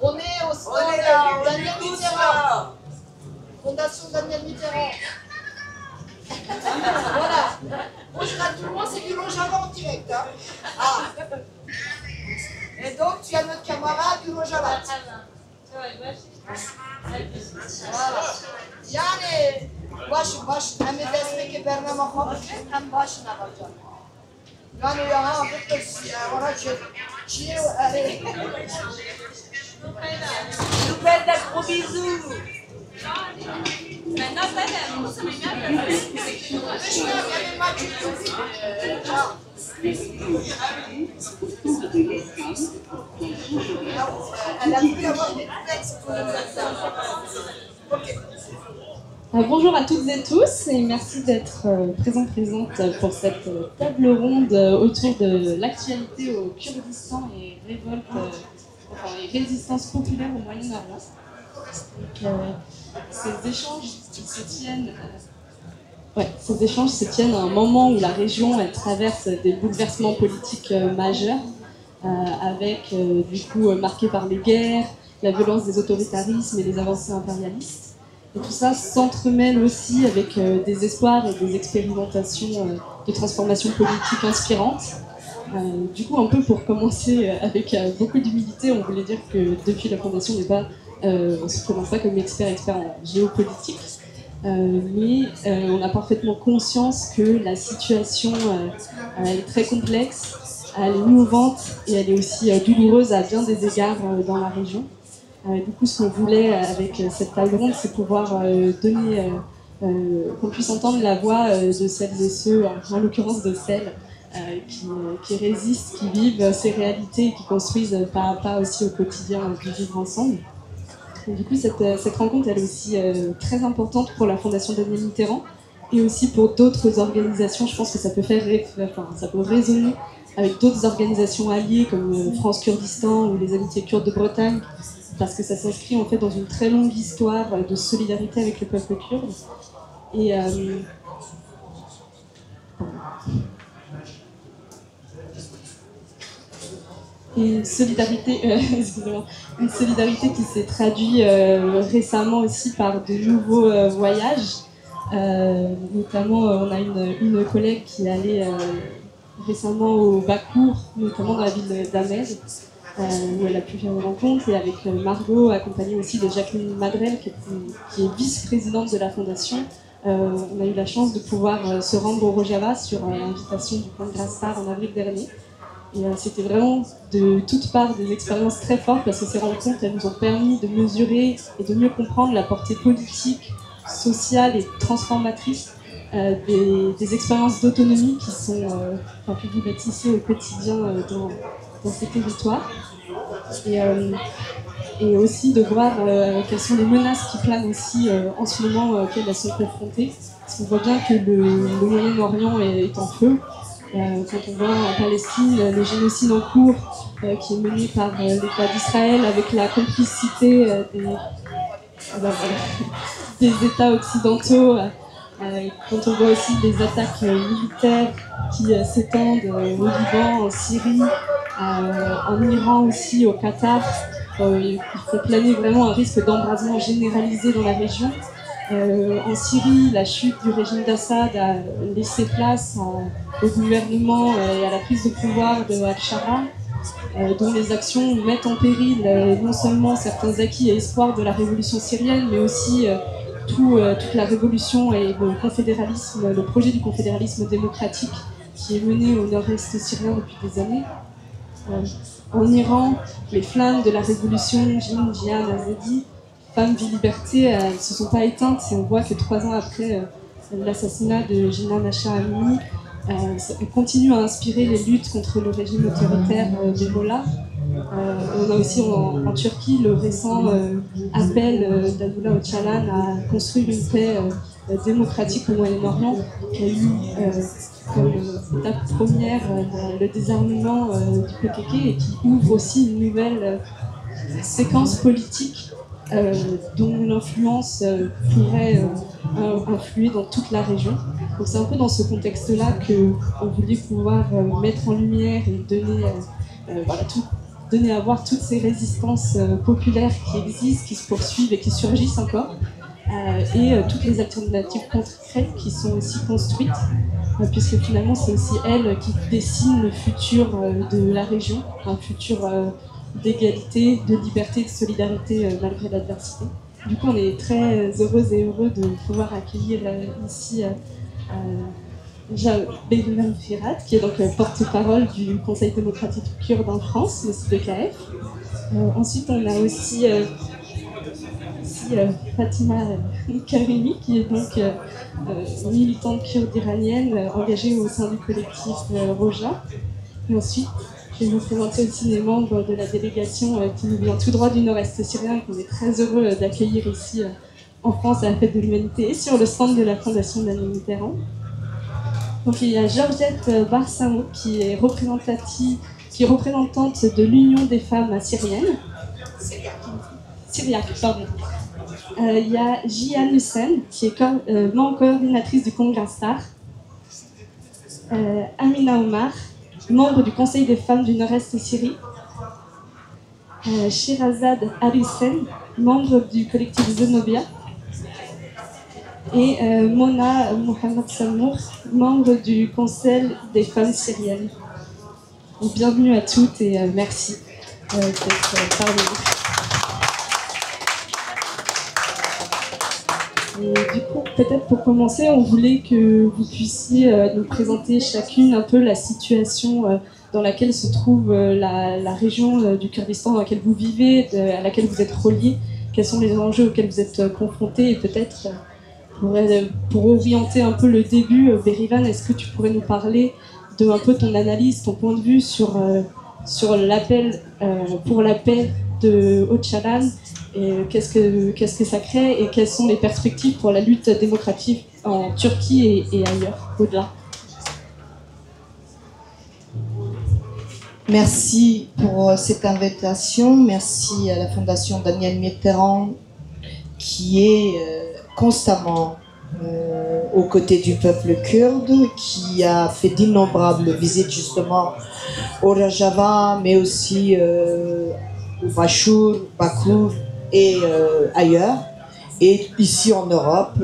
On est au stand Daniel Mitterrand. Fondation Daniel Mitterrand. Voilà. Bonjour à tout le monde, c'est du Rojava en direct. Hein. Ah. Et donc, tu as notre camarade du Rojava. Voilà. Yani baş hem destek vermem hem başına bakacağım. Yani ya ona Nous faites des gros bisous. Maintenant, ça Bonjour à toutes et tous et merci d'être présente pour cette table ronde autour de l'actualité au Kurdistan et révolte, et résistance populaire au Moyen-Orient. Ces échanges se tiennent à un moment où la région elle traverse des bouleversements politiques majeurs, avec du coup marqués par les guerres, la violence des autoritarismes et les avancées impérialistes. Et tout ça s'entremêle aussi avec des espoirs et des expérimentations de transformation politique inspirantes. Du coup, un peu pour commencer avec beaucoup d'humilité, on voulait dire que depuis la Fondation, on ne se présente pas comme expert en géopolitique, mais on a parfaitement conscience que la situation elle est très complexe, elle est mouvante et elle est aussi douloureuse à bien des égards dans la région. Du coup, ce qu'on voulait avec cette table ronde, c'est pouvoir donner, qu'on puisse entendre la voix de celles et ceux, en l'occurrence de celles qui résistent, qui vivent ces réalités et qui construisent pas à pas aussi au quotidien du vivre ensemble. Et du coup, cette rencontre, elle est aussi très importante pour la Fondation Daniel Mitterrand et aussi pour d'autres organisations. Je pense que ça peut résonner avec d'autres organisations alliées comme France Kurdistan ou les Amitiés Kurdes de Bretagne, parce que ça s'inscrit en fait dans une très longue histoire de solidarité avec le peuple kurde. Et une solidarité qui s'est traduite récemment aussi par de nouveaux voyages. Notamment, on a une collègue qui est allée récemment au Bakour, notamment dans la ville d'Ahmed, où elle a pu faire une rencontre, et avec Margot, accompagnée aussi de Jacqueline Madrel, qui est vice-présidente de la Fondation. On a eu la chance de pouvoir se rendre au Rojava sur l'invitation du camp de Grastar en avril dernier. Et c'était vraiment de toutes parts des expériences très fortes, parce que ces rencontres elles nous ont permis de mesurer et de mieux comprendre la portée politique, sociale et transformatrice des expériences d'autonomie que vous bâtissez au quotidien dans ces territoires. Et aussi de voir quelles sont les menaces qui planent aussi en ce moment auxquelles elles sont confrontées. Parce qu'on voit bien que le Moyen-Orient est en feu. Quand on voit en Palestine le génocide en cours qui est mené par l'État d'Israël avec la complicité des États occidentaux, quand on voit aussi des attaques militaires qui s'étendent au Liban, en Syrie, en Iran aussi, au Qatar, il fait planer vraiment un risque d'embrasement généralisé dans la région. En Syrie, la chute du régime d'Assad a laissé place au gouvernement et à la prise de pouvoir de Al-Shara, dont les actions mettent en péril non seulement certains acquis et espoirs de la révolution syrienne, mais aussi toute la révolution et le projet du confédéralisme démocratique qui est mené au nord-est syrien depuis des années. En Iran, les flammes de la révolution Jihad Azadi, Femmes, Vie, Liberté, elles ne se sont pas éteintes, et on voit que 3 ans après l'assassinat de Jina Mahsa Amini, elle continue à inspirer les luttes contre le régime autoritaire des mollahs. On a aussi en Turquie le récent appel d'Abdullah Öcalan à construire une paix démocratique au Moyen-Orient, qui a eu comme étape première le désarmement du PKK et qui ouvre aussi une nouvelle séquence politique dont l'influence pourrait influer dans toute la région. Donc c'est un peu dans ce contexte-là qu'on voulait pouvoir mettre en lumière et donner à voir toutes ces résistances populaires qui existent, qui se poursuivent et qui surgissent encore, et toutes les alternatives concrètes qui sont aussi construites, puisque finalement c'est aussi elles qui dessinent le futur de la région, un futur d'égalité, de liberté, de solidarité malgré l'adversité. Du coup, on est très heureuses et heureux de pouvoir accueillir ici Behnam Firat, qui est donc porte-parole du Conseil démocratique kurde en France, le CDKF. Ensuite, on a aussi Fatima Karimi, qui est donc militante kurde iranienne engagée au sein du collectif Roja. Et ensuite, je vais vous présenter aussi les membres de la délégation qui nous vient tout droit du nord-est syrien, qu'on est très heureux d'accueillir ici en France à la Fête de l'Humanité, sur le stand de la Fondation Daniel Mitterrand. Donc il y a Georgette Barsamo, qui est représentante de l'Union des femmes syriennes. Syriaque, pardon. Il y a Jihan Hussein, qui est membre coordinatrice du Congrès Star. Amina Omar, membre du Conseil des femmes du Nord-Est Syrie. Shirazad Harisen, membre du collectif Zenobia. Et Mona Mohamed Samour, membre du Conseil des femmes syriennes. Donc, bienvenue à toutes et merci d'être parmi nous. Et du coup, peut-être pour commencer, on voulait que vous puissiez nous présenter chacune un peu la situation dans laquelle se trouve la région du Kurdistan dans laquelle vous vivez, à laquelle vous êtes reliés. Quels sont les enjeux auxquels vous êtes confrontés et peut-être... Pour orienter un peu le début, Berivan, est-ce que tu pourrais nous parler de un peu ton analyse, ton point de vue sur l'appel pour la paix de Öcalan, et qu'est-ce que ça crée et quelles sont les perspectives pour la lutte démocratique en Turquie et ailleurs, au-delà? Merci pour cette invitation, merci à la Fondation Daniel Mitterrand qui est constamment aux côtés du peuple kurde, qui a fait d'innombrables visites justement au Rojava, mais aussi au Bachur, Bakour et ailleurs. Et ici en Europe,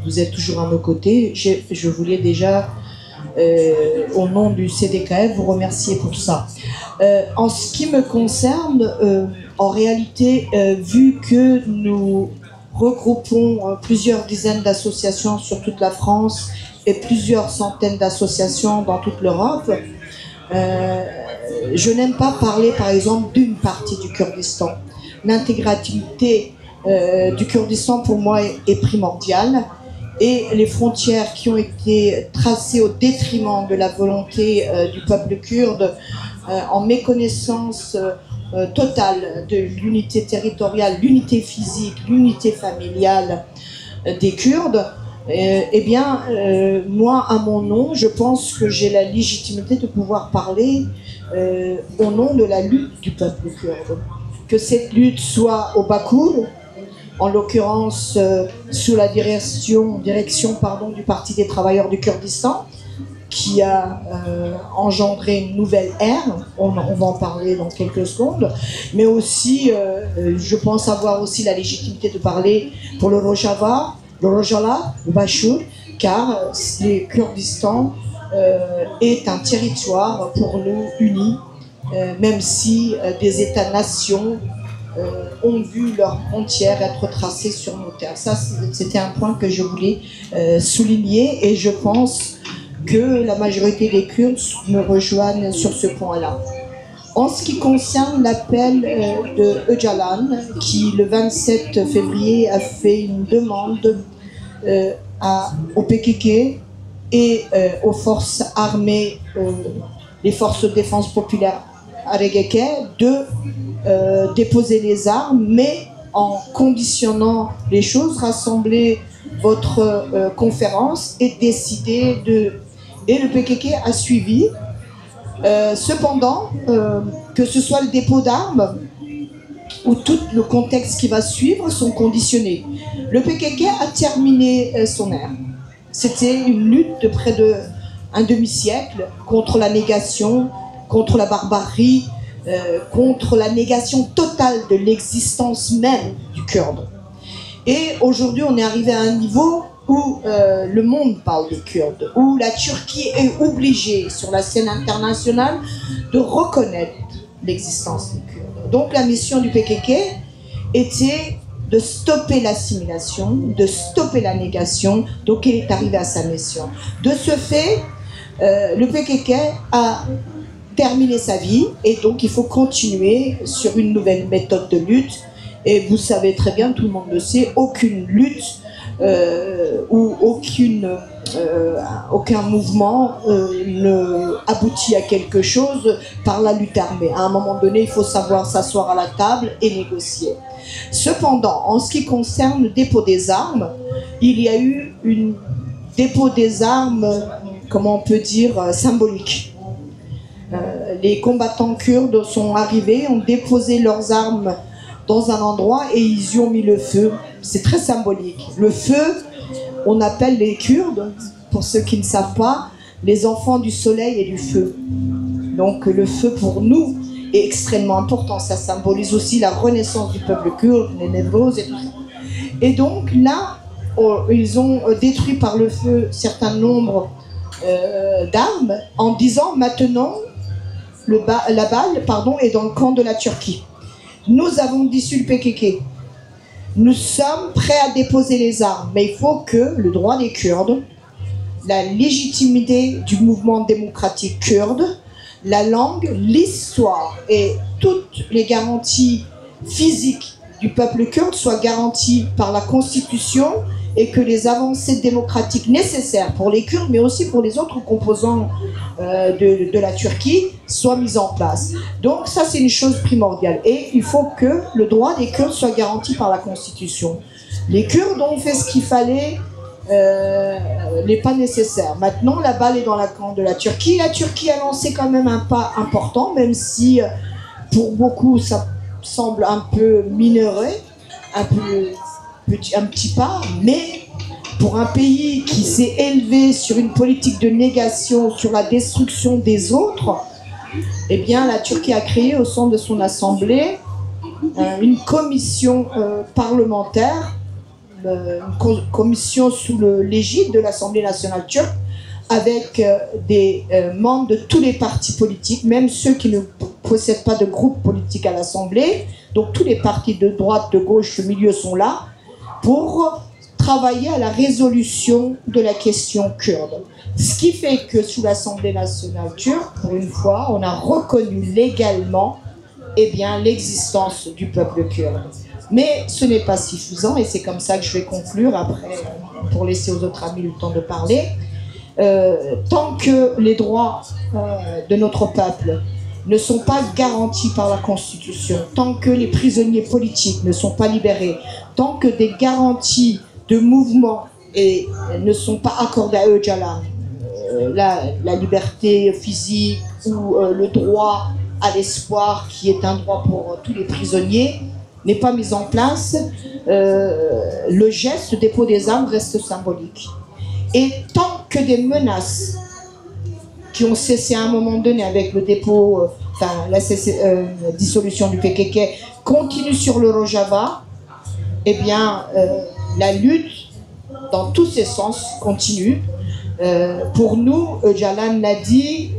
vous êtes toujours à nos côtés. Je voulais déjà, au nom du CDKF, vous remercier pour ça. En ce qui me concerne, en réalité, vu que nous regroupons plusieurs dizaines d'associations sur toute la France et plusieurs centaines d'associations dans toute l'Europe, je n'aime pas parler par exemple d'une partie du Kurdistan. L'intégralité du Kurdistan pour moi est primordiale, et les frontières qui ont été tracées au détriment de la volonté du peuple kurde, en méconnaissance totale de l'unité territoriale, l'unité physique, l'unité familiale des Kurdes, eh bien, moi, à mon nom, je pense que j'ai la légitimité de pouvoir parler au nom de la lutte du peuple kurde. Que cette lutte soit au Bakour, en l'occurrence sous la direction du Parti des travailleurs du Kurdistan, qui a engendré une nouvelle ère, on va en parler dans quelques secondes, mais aussi, je pense avoir aussi la légitimité de parler pour le Rojava, le Rojala, le Bachur, car le Kurdistan est un territoire pour nous uni, même si des États-nations ont vu leurs frontières être tracées sur nos terres. Ça, c'était un point que je voulais souligner, et je pense que la majorité des Kurdes me rejoignent sur ce point-là. En ce qui concerne l'appel de Öcalan, qui le 27 février a fait une demande au PKK et aux forces armées, les forces de défense populaire Aregeke, de déposer les armes, mais en conditionnant les choses, rassembler votre conférence et décider de... Et le PKK a suivi. Cependant, que ce soit le dépôt d'armes où tout le contexte qui va suivre sont conditionnés. Le PKK a terminé son ère. C'était une lutte de près d'un demi-siècle contre la négation, contre la barbarie, contre la négation totale de l'existence même du Kurde. Et aujourd'hui, on est arrivé à un niveau où le monde parle des Kurdes, où la Turquie est obligée, sur la scène internationale, de reconnaître l'existence des Kurdes. Donc la mission du PKK était de stopper l'assimilation, de stopper la négation, donc il est arrivé à sa mission. De ce fait, le PKK a terminé sa vie, et donc il faut continuer sur une nouvelle méthode de lutte. Et vous savez très bien, tout le monde le sait, aucune lutte ou aucun mouvement ne aboutit à quelque chose par la lutte armée. À un moment donné, il faut savoir s'asseoir à la table et négocier. Cependant, en ce qui concerne le dépôt des armes, il y a eu un dépôt des armes, comment on peut dire, symbolique. Les combattants kurdes sont arrivés, ont déposé leurs armes dans un endroit et ils y ont mis le feu. C'est très symbolique. Le feu, on appelle les Kurdes, pour ceux qui ne savent pas, les enfants du soleil et du feu. Donc le feu pour nous est extrêmement important. Ça symbolise aussi la renaissance du peuple kurde, les névroses et tout ça. Et donc là, ils ont détruit par le feu un certain nombre d'armes en disant maintenant la balle est dans le camp de la Turquie. Nous avons dissous le PKK. Nous sommes prêts à déposer les armes, mais il faut que le droit des Kurdes, la légitimité du mouvement démocratique kurde, la langue, l'histoire et toutes les garanties physiques du peuple kurde soient garanties par la Constitution et que les avancées démocratiques nécessaires pour les Kurdes, mais aussi pour les autres composants de la Turquie, soient mises en place. Donc ça, c'est une chose primordiale. Et il faut que le droit des Kurdes soit garanti par la Constitution. Les Kurdes ont fait ce qu'il fallait, n'est pas nécessaire. Maintenant, la balle est dans la camp de la Turquie. La Turquie a lancé quand même un pas important, même si pour beaucoup, ça semble un peu minoré, un petit pas, mais pour un pays qui s'est élevé sur une politique de négation, sur la destruction des autres, eh bien la Turquie a créé au sein de son assemblée une commission parlementaire, une commission sous l'égide de l'Assemblée nationale turque, avec des membres de tous les partis politiques, même ceux qui ne possèdent pas de groupe politique à l'Assemblée. Donc tous les partis de droite, de gauche, de milieu sont là pour travailler à la résolution de la question kurde. Ce qui fait que sous l'Assemblée nationale turque, pour une fois, on a reconnu légalement l'existence du peuple kurde. Mais ce n'est pas suffisant, et c'est comme ça que je vais conclure après, pour laisser aux autres amis le temps de parler. Tant que les droits de notre peuple ne sont pas garantis par la Constitution, tant que les prisonniers politiques ne sont pas libérés, tant que des garanties de mouvement ne sont pas accordées à eux, la liberté physique ou le droit à l'espoir, qui est un droit pour tous les prisonniers, n'est pas mis en place, le geste, le dépôt des armes reste symbolique. Et tant que des menaces qui ont cessé à un moment donné avec le dépôt, la dissolution du PKK, continuent sur le Rojava, eh bien, la lutte, dans tous ses sens, continue. Pour nous, Öcalan l'a dit,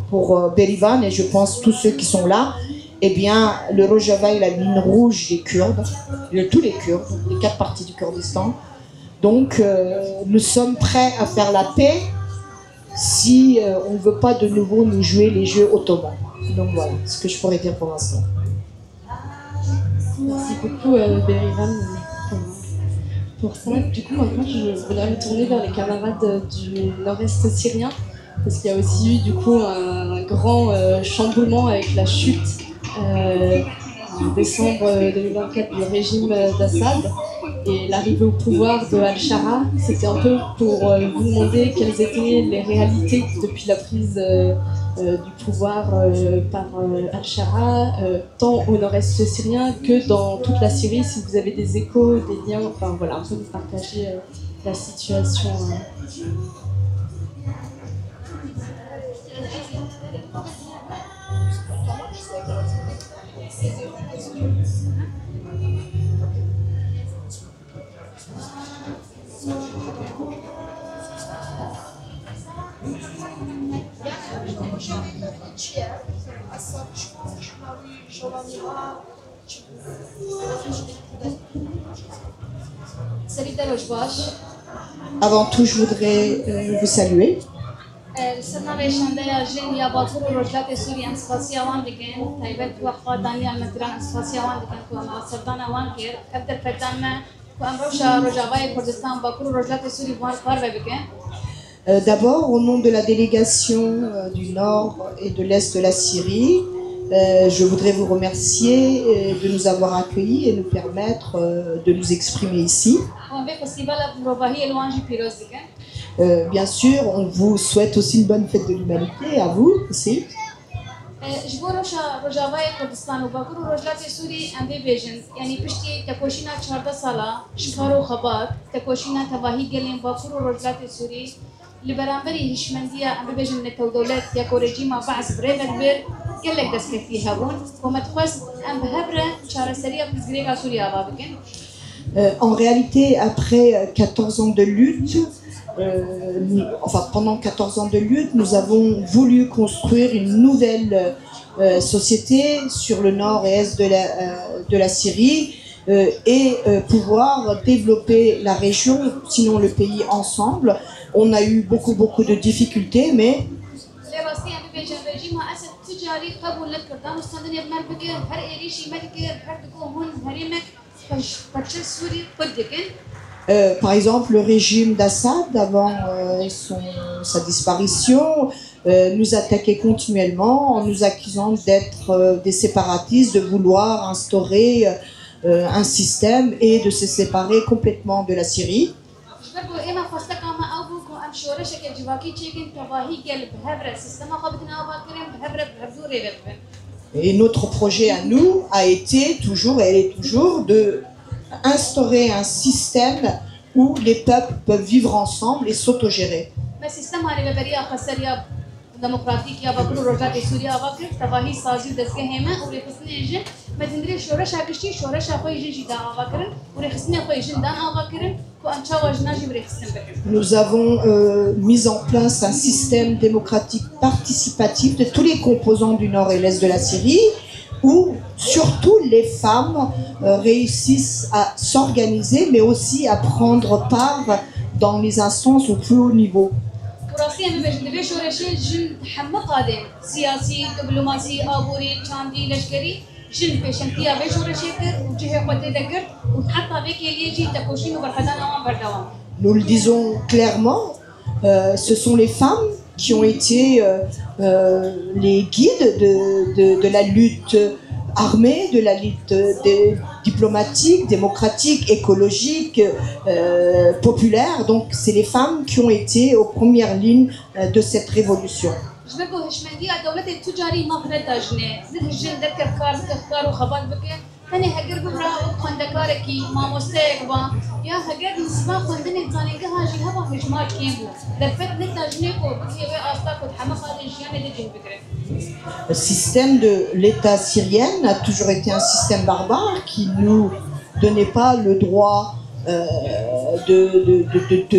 pour Berivan, et je pense tous ceux qui sont là, eh bien, le Rojava est la ligne rouge des Kurdes, de tous les Kurdes, les 4 parties du Kurdistan. Donc, nous sommes prêts à faire la paix si on ne veut pas de nouveau nous jouer les jeux ottomans. Donc voilà, ce que je pourrais dire pour l'instant. Merci beaucoup, Berivan, pour ça. Du coup, maintenant, je voudrais me tourner vers les camarades du nord-est syrien, parce qu'il y a aussi eu, du coup, un grand chamboulement avec la chute en décembre 2024 du régime d'Assad et l'arrivée au pouvoir de Al-Shara. C'était un peu pour vous demander quelles étaient les réalités depuis la prise du pouvoir par Al-Shara, tant au nord-est syrien que dans toute la Syrie. Si vous avez des échos, des liens, enfin voilà, un peu vous partager la situation. Avant tout, je voudrais vous saluer. D'abord, au nom de la délégation du Nord et de l'Est de la Syrie, je voudrais vous remercier de nous avoir accueillis et nous permettre de nous exprimer ici. Bien sûr, on vous souhaite aussi une bonne fête de l'humanité, à vous aussi. En réalité, après 14 ans de lutte, pendant 14 ans de lutte, nous avons voulu construire une nouvelle société sur le nord et est de la Syrie et pouvoir développer la région, sinon le pays ensemble. On a eu beaucoup de difficultés, mais par exemple, le régime d'Assad, avant sa disparition, nous attaquait continuellement en nous accusant d'être des séparatistes, de vouloir instaurer un système et de se séparer complètement de la Syrie. Et notre projet à nous a été toujours, et elle est toujours, de instaurer un système où les peuples peuvent vivre ensemble et s'autogérer. Nous avons mis en place un système démocratique participatif de tous les composants du nord et l'est de la Syrie, où surtout les femmes réussissent à s'organiser, mais aussi à prendre part dans les instances au plus haut niveau. Nous le disons clairement, ce sont les femmes qui ont été les guides de la lutte armée, de la lutte diplomatique, démocratique, écologique, populaire. Donc c'est les femmes qui ont été aux premières lignes de cette révolution. Le système de l'État syrien a toujours été un système barbare qui ne nous donnait pas le droit de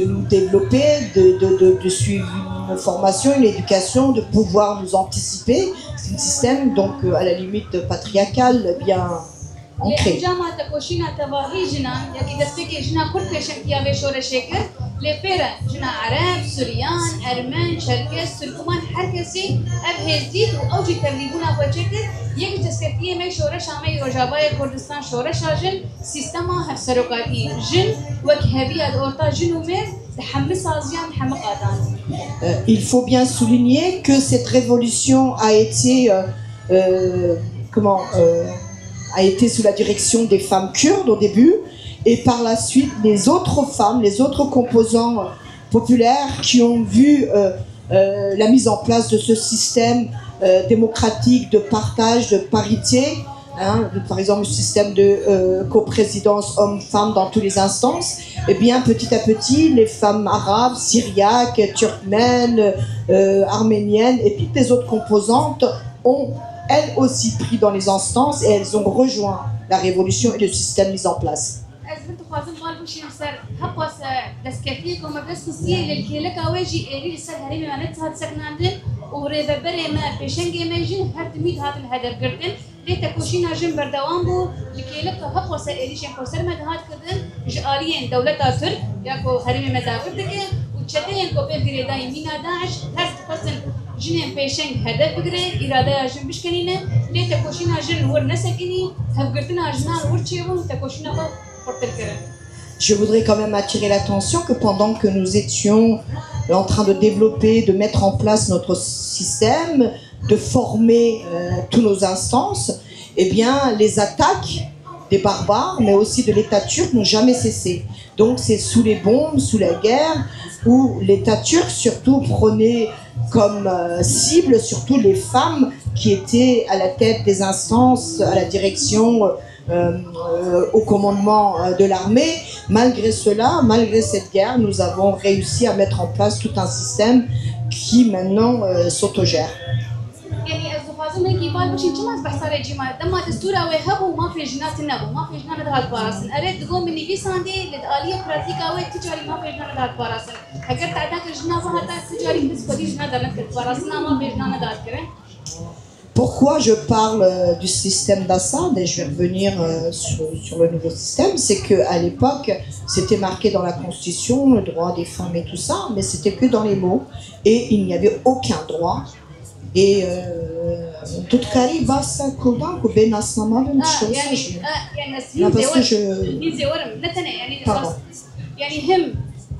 nous développer, de suivre une formation, une éducation, de pouvoir nous anticiper. C'est un système donc à la limite patriarcal bien ancré. Il faut bien souligner que cette révolution a été a été sous la direction des femmes kurdes au début, et par la suite les autres femmes, les autres composants populaires qui ont vu la mise en place de ce système démocratique de partage, de parité, hein, par exemple le système de coprésidence homme-femme dans toutes les instances, et bien petit à petit les femmes arabes, syriaques, turkmènes, arméniennes et toutes les autres composantes ont elles aussi pris dans les instances et elles ont rejoint la révolution et le système mis en place. أزمت خوازم قال بوشي مسار هقوس دسكتي كم بس نسي للكيلك أواجي إيري السر هريمي ما نتهاد سكناندن وريبة بري ما بيشنجي ما يجين هاد ميد هاد الهدر قردن ليتا كوشينا جنب بردوام بو لكيلك هقوس إيري شن كوسر ما هاد كردن جاليين دولة ترك ياكو هريمي ما داور دكه وتشتين كوبي بريدا يمينا داعش هاد فصل جنين بيشنج هدر بقري إرادة جنب بشكنينه ليتا كوشينا جن ور نسكني هاد قردنا جنان ور تشيبون تكوشينا بو Je voudrais quand même attirer l'attention que pendant que nous étions en train de développer, de mettre en place notre système, de former tous nos instances, eh bien les attaques des barbares, mais aussi de l'État turc n'ont jamais cessé. Donc c'est sous les bombes, sous la guerre, où l'État turc surtout prenait comme cible surtout les femmes qui étaient à la tête des instances, à la direction, au commandement de l'armée. Malgré cela, malgré cette guerre, nous avons réussi à mettre en place tout un système qui maintenant s'autogère. يعني الزخازم هيك يبال بشي جماعة بحصار الجماعة دما دستورة ويهبوا ما في جنات النبو ما في جنات هاد باراسن أريد تقوم مني في ساندي للآلية براتيكا وين تجاري ما في جنات هاد باراسن هكذا تعداك الجنات هاتا تجاري بس بدي جنات هاد باراسن ما في جنات هاد كرين. Pourquoi je parle du système d'Assad, et je vais revenir sur le nouveau système, c'est qu'à l'époque, c'était marqué dans la Constitution, le droit des femmes et tout ça, mais c'était que dans les mots, et il n'y avait aucun droit. Et tout carré basse courant que ben asnama de chose. Non, parce que je. Pardon. يعني هم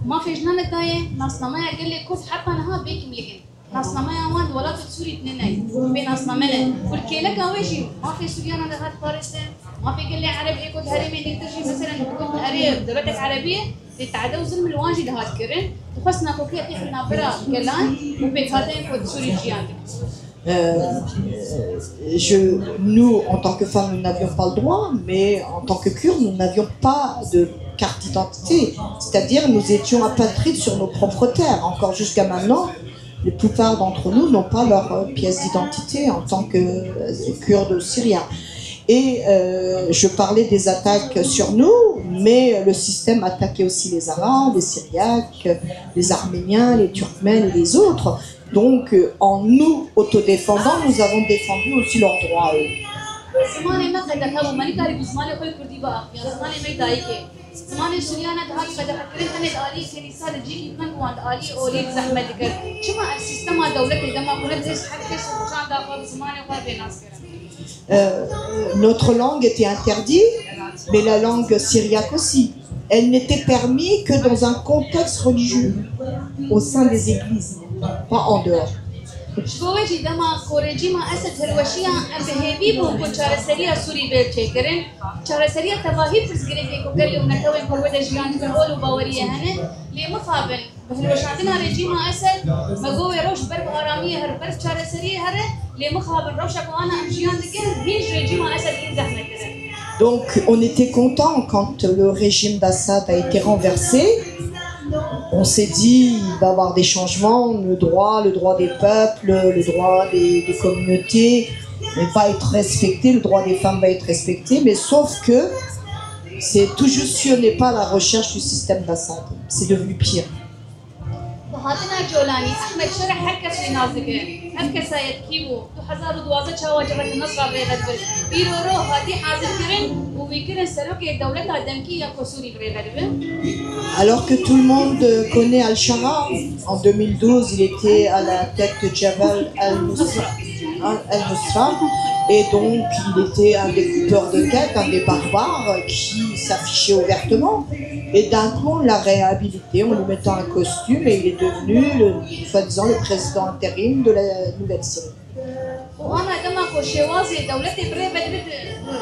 ما في جنان دايه نصنما قال لي كنت حتى انا بيك ملكن نصنما يا واد ولا تسوري اثنين بين نصنما والكيلك اويجي ما في سوريانا هاد فارسين ما في قال لي عربي كنت هرمي انك تجي مثلا كنت هري دولتك عربيه تتعدى وزلم الواجد هاد كرن تخصنا كوكي تخنا برا كلان وبيت هاتين كنت سوري جيانك. Nous, en tant que femmes, nous n'avions pas le droit, mais en tant que Kurdes, nous n'avions pas de carte d'identité. C'est-à-dire, nous étions apatrides sur nos propres terres. Encore jusqu'à maintenant, la plupart d'entre nous n'ont pas leur pièce d'identité en tant que Kurdes syriens. Et je parlais des attaques sur nous, mais le système attaquait aussi les Arabes, les Syriaques, les Arméniens, les Turkmènes et les autres. Donc, en nous autodéfendant, nous avons défendu aussi leurs droits à eux. Notre langue était interdite, mais la langue syriaque aussi. Elle n'était permise que dans un contexte religieux, au sein des églises, pas en dehors. شكوجي دما كوريجي ما أسد هالوشيا أم بهيبي بو كشارة سريع سوري بيتشكرن كشارة سريع تباهي فرزقري بيكو قال لي ونتوي كل جيان تقول وباوريه هنا ليه مخابن بهالوشاتنا ريجي ما أسد مجوي روش برب آرامية هربر كشارة سريع هره ليه مخابن روشك وأنا أم جيان دكان هيج ريجي ما أسد ينزح نكرن. Donc on était content quand le régime d'Assad a été renversé. On s'est dit il va y avoir des changements, le droit des peuples, le droit des communautés va être respecté, le droit des femmes va être respecté, mais sauf que c'est tout juste si on n'est pas à la recherche du système d'Assad. C'est devenu pire. هاتنا جولاني أحمد شرح هركس في نازكه هركس يتكيبو تحزار دوازة شوا جبت النصر بغدبر بيرورو هاتي حاضر كرن وبيكرن سلوك الدولة الدمكية كسوري بغدبر. Alors que tout le monde connaît Al-Shara, en 2012 il était à la tête de Jabal al-Nusra et donc il était un des coupeurs de tête, un des barbares qui s'affichait ouvertement. Et d'un coup, on l'a réhabilité en lui mettant un costume et il est devenu, soi-disant, le président intérim de la Nouvelle-Syrie. خو شوازي دولتي بري بدبت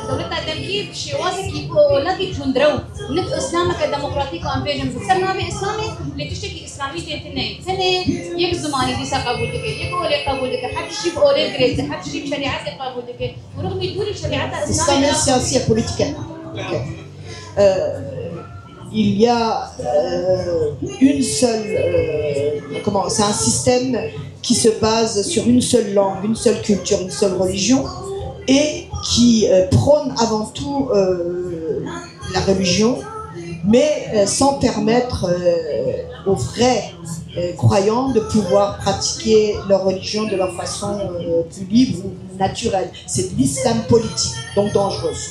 دولتها دمكي شوازي كي أولادي تندرو نف إسلامك ديمقراطيك وأمبيجم بتصير نابي إسلامي اللي تشتكي إسلامية تنين هني يك زماني دي سقابل دك يك أولي قابل دك حتى شيء بأولي جريز حتى شيء بشريعة قابل دك ورغم يدور شريعة إسلامية سياسية politique. Il y a une seule, c'est un système qui se base sur une seule langue, une seule culture, une seule religion, et qui prône avant tout la religion, mais sans permettre aux vrais croyants de pouvoir pratiquer leur religion de leur façon plus libre ou naturelle. C'est de l'islam politique, donc dangereuse.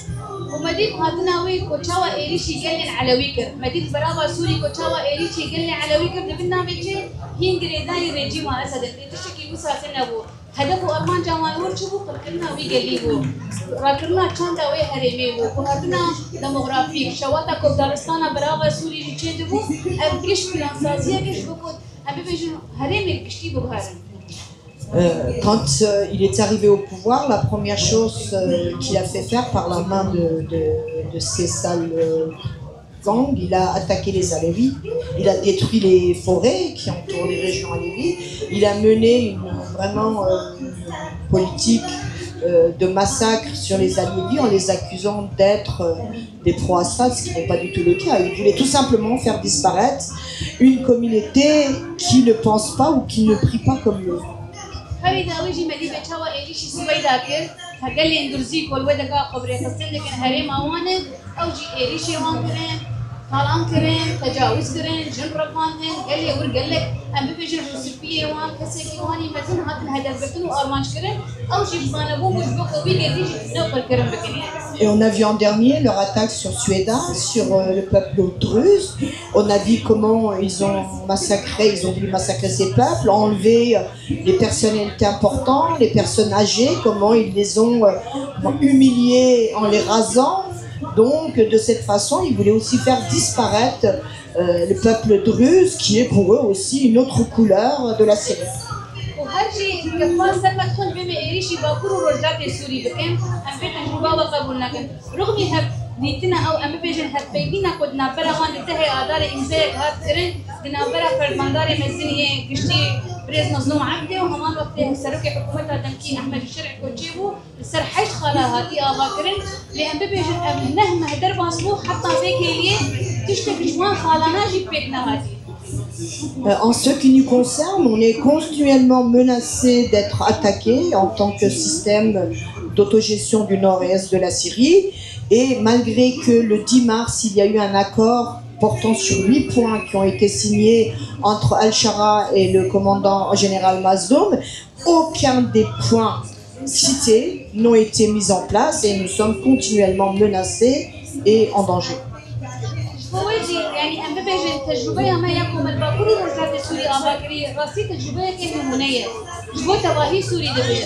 ومديد هاتناوي كوتشاوا إيريشي قلن على ويكر مديد براغا سوري كوتشاوا إيريشي قلن على ويكر دبنا بيجي هينجري داي ريجيم على سدد تشكي وسا سنبو هدفو أرمان جامان ورشبو قلنا ويقليبو راكرنا كان داوي هريميبو وهاتنا ديموغرافيك شواتا كوردارستانا براغا سوري جيتشي دبو أبكش فلانسازية كش بكود أبي بيجي هريمي كشتي بوهارن. Quand il est arrivé au pouvoir, la première chose qu'il a fait faire par la main de ces sales gangs, il a attaqué les Alévis, il a détruit les forêts qui entourent les régions Alévis, il a mené une politique de massacre sur les Alévis en les accusant d'être des pro-Assad, ce qui n'est pas du tout le cas. Il voulait tout simplement faire disparaître une communauté qui ne pense pas ou qui ne prie pas comme eux. هاي داويجي مدي بتشاوا إيريشي سوي ذاكر هقول لي إندرزي كل وده قا قبري خصين لكن هريم أوانه أو جي إيريشي وان كرين طالان كرين تجاوز كرين جن ربانهن قال لي ورقال لك أم بيجي الرسفية وان كسيكي واني مثلا هاتن هدف بكن وأرمانش كرين أو جي بانبو مجبوك وبيجي تيجي نوبر كرين بكني. Et on a vu en dernier leur attaque sur Suéda, sur le peuple druze. On a vu comment ils ont massacré, ils ont voulu massacrer ces peuples, enlever les personnalités importantes, les personnes âgées, comment ils les ont humiliés en les rasant. Donc de cette façon, ils voulaient aussi faire disparaître le peuple druze, qui est pour eux aussi une autre couleur de la Syrie. وهرجي كفار سلمى تكون بما إيريشي باكورو رجعت السوري بكن أم بيتن جوابا قبولنا كن رغم هب ديتنا أو أم بيجن هب بيجينا كدنا برا وان انتهى آدار إمزاج هات كرن دنا برا فرماندار مزنية كشتي بريز مظلوم عبدي وهمان وقته سرقي حكومتها تمكين أحمد الشرع كوتشيبو السر حيش خلا هاتي آبا كرن لأن بيجن أم نهم هدر باسبو حتى فيك هليه تشتكي جوان خالانا جيب بيتنا هاتي. En ce qui nous concerne, on est continuellement menacé d'être attaqué en tant que système d'autogestion du nord et est de la Syrie. Et malgré que le 10 mars, il y a eu un accord portant sur 8 points qui ont été signés entre Al-Shara et le commandant général Mazloum, aucun des points cités n'ont été mis en place et nous sommes continuellement menacés et en danger. فوجي يعني أم بيجن تجربة ما يكون الباكوري رجعت سوري أباكري راسي تجربة كم منية جبوا تباهي سوري دبي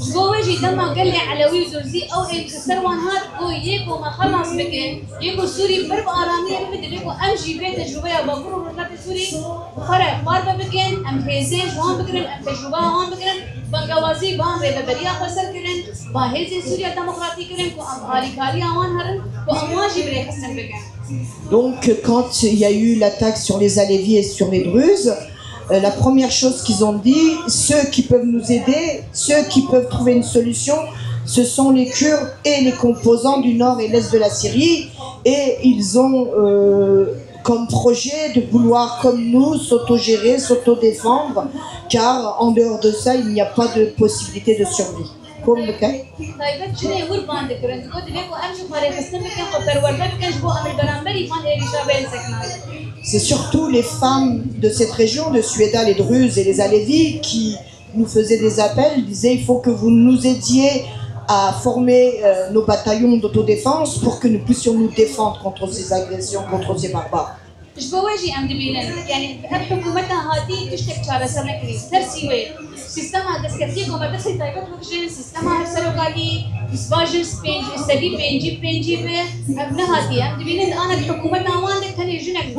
جبوا وجي دما قال لي علوي زرزي أو إن كسروان هاد قو يكو ما خلص بكن يكو سوري برب آرامية بدي يكو أمشي بيت تجربة باكوري رجعت سوري خرا ماربا بكن أم هيزين جوان بكن أم تجربة وان بكن بنجوازي بان ربابريا خسر كرن باهيزين سوريا ديمقراطي كرن كو أم هالي كالي أوان هرن كو أمواجي بري حسن بكن. Donc, quand il y a eu l'attaque sur les Alévis et sur les Druzes, la première chose qu'ils ont dit, ceux qui peuvent nous aider, ceux qui peuvent trouver une solution, ce sont les Kurdes et les composants du nord et l'est de la Syrie. Et ils ont comme projet de vouloir, comme nous, s'autogérer, s'autodéfendre, car en dehors de ça, il n'y a pas de possibilité de survie. Comme le cas. C'est surtout les femmes de cette région, de Suéda, les Druzes et les Alévis, qui nous faisaient des appels, ils disaient il faut que vous nous aidiez à former nos bataillons d'autodéfense pour que nous puissions nous défendre contre ces agressions, contre ces barbares. جبواجي أم دبيلن يعني حكومتها هذه تشتك شارع سنكري ترسيوي سيستما دسكتي كوما بس تايبت وكجين سيستما هرسلو قالي سباجن سبينج استدي بينجي ابنها هذه أم دبيلن أنا حكومتها وانك تاني جنك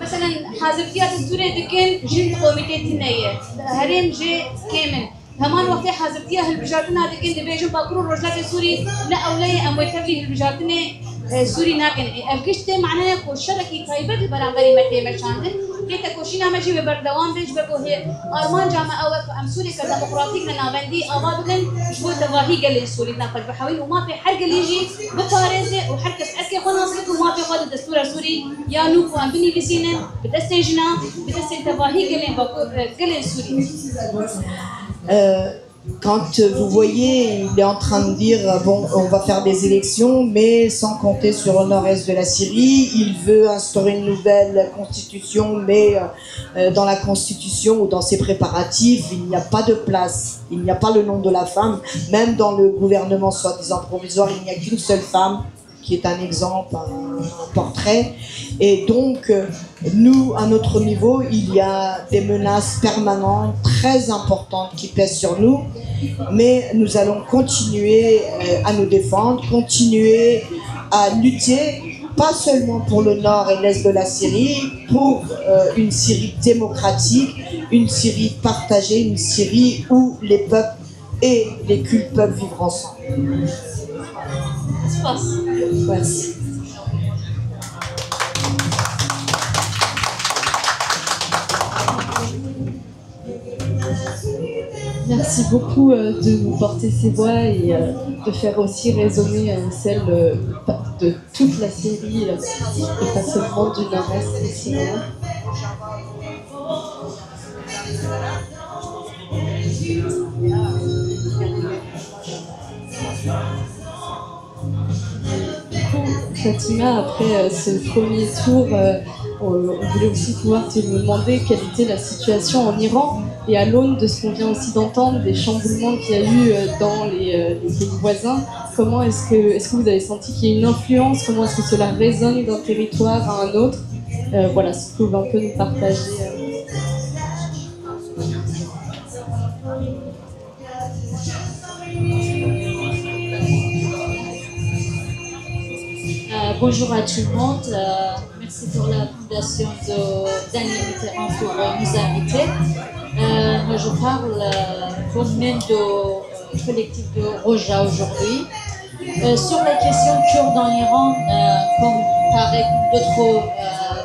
مثلا حازبتيات السورية دكين جن قوميتي تنية هرم جي كامل همان وقت حاضرتيها هالبجارتنا هذا كنت بيجوا بكرو رجلات سوري لا أولي أم وتبلي هالبجارتنا سوري ناكن أبكشت معناه كوشركي طيبة البرامبري متى مشاندن ليتا كوشينا ماشي ببردوام بيج بقوله أرمان جامعة أو أم سوري كديمقراطيك لنابندي أبادن شو تواهي قال سوري ناقد بحاول وما في حرق اللي يجي بطارزة وحركة أكيد خلاص وما في قاد الدستور سوري يا نوف وأم بني بسينا بدستيجنا بدست تواهي قال سوري. Quand vous voyez, il est en train de dire bon, on va faire des élections, mais sans compter sur le nord-est de la Syrie. Il veut instaurer une nouvelle constitution, mais dans la constitution ou dans ses préparatifs, il n'y a pas de place. Il n'y a pas le nom de la femme. Même dans le gouvernement soi-disant provisoire, il n'y a qu'une seule femme, qui est un exemple, un portrait. Et donc, nous, à notre niveau, il y a des menaces permanentes, très importantes qui pèsent sur nous. Mais nous allons continuer à nous défendre, continuer à lutter, pas seulement pour le nord et l'est de la Syrie, pour une Syrie démocratique, une Syrie partagée, une Syrie où les peuples et les cultes peuvent vivre ensemble. Merci. Merci beaucoup de nous porter ces voix et de faire aussi résonner celle de toute la Syrie et pas seulement du nord-est syrien. Fatima, après ce premier tour, on voulait aussi pouvoir te demander quelle était la situation en Iran et à l'aune de ce qu'on vient aussi d'entendre, des chamboulements qu'il y a eu dans les pays voisins. Comment est-ce que vous avez senti qu'il y a une influence? Comment est-ce que cela résonne d'un territoire à un autre? Voilà, si vous pouvez un peu nous partager. Bonjour à tout le monde, merci pour la fondation Daniel Mitterrand pour nous inviter. Moi je parle pour le même du collectif de Roja aujourd'hui. Sur la question kurde en Iran, comme pareil d'autres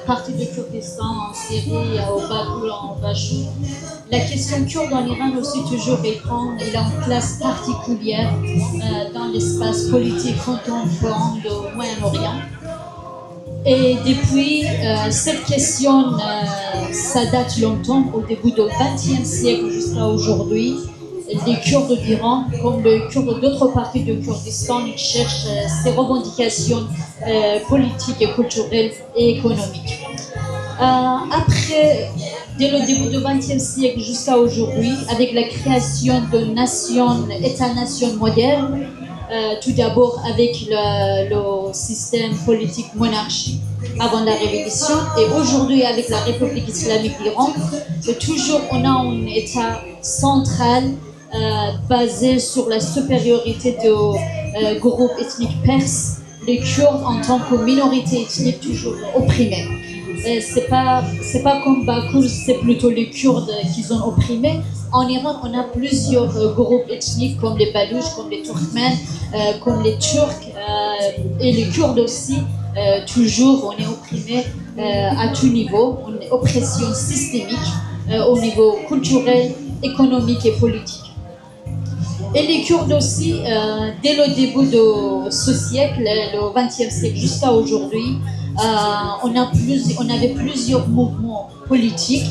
parties du Kurdistan en Syrie, au Bakou, en Bachou, la question kurde en Iran aussi toujours il a une place particulière dans l'espace politique contemporain du Moyen-Orient. Et depuis, cette question, ça date longtemps, au début du XXe siècle jusqu'à aujourd'hui. Les Kurdes d'Iran, comme les Kurdes d'autres parties du Kurdistan, ils cherchent ces revendications politiques et culturelles et économiques. Après, dès le début du XXe siècle jusqu'à aujourd'hui, avec la création de nations, États-nations modernes, tout d'abord avec le système politique monarchique avant la révolution et aujourd'hui avec la République islamique d'Iran, toujours on a un État central basé sur la supériorité du groupe ethnique perse, les Kurdes en tant que minorité ethnique toujours opprimée. C'est pas comme Bakou, c'est plutôt les Kurdes qui sont opprimés. En Iran, on a plusieurs groupes ethniques comme les Balouches, comme les Turkmènes, comme les Turcs et les Kurdes aussi. Toujours, on est opprimés à tout niveau, une oppression systémique au niveau culturel, économique et politique. Et les Kurdes aussi, dès le début de ce siècle, le XXe siècle jusqu'à aujourd'hui, on avait plusieurs mouvements politiques.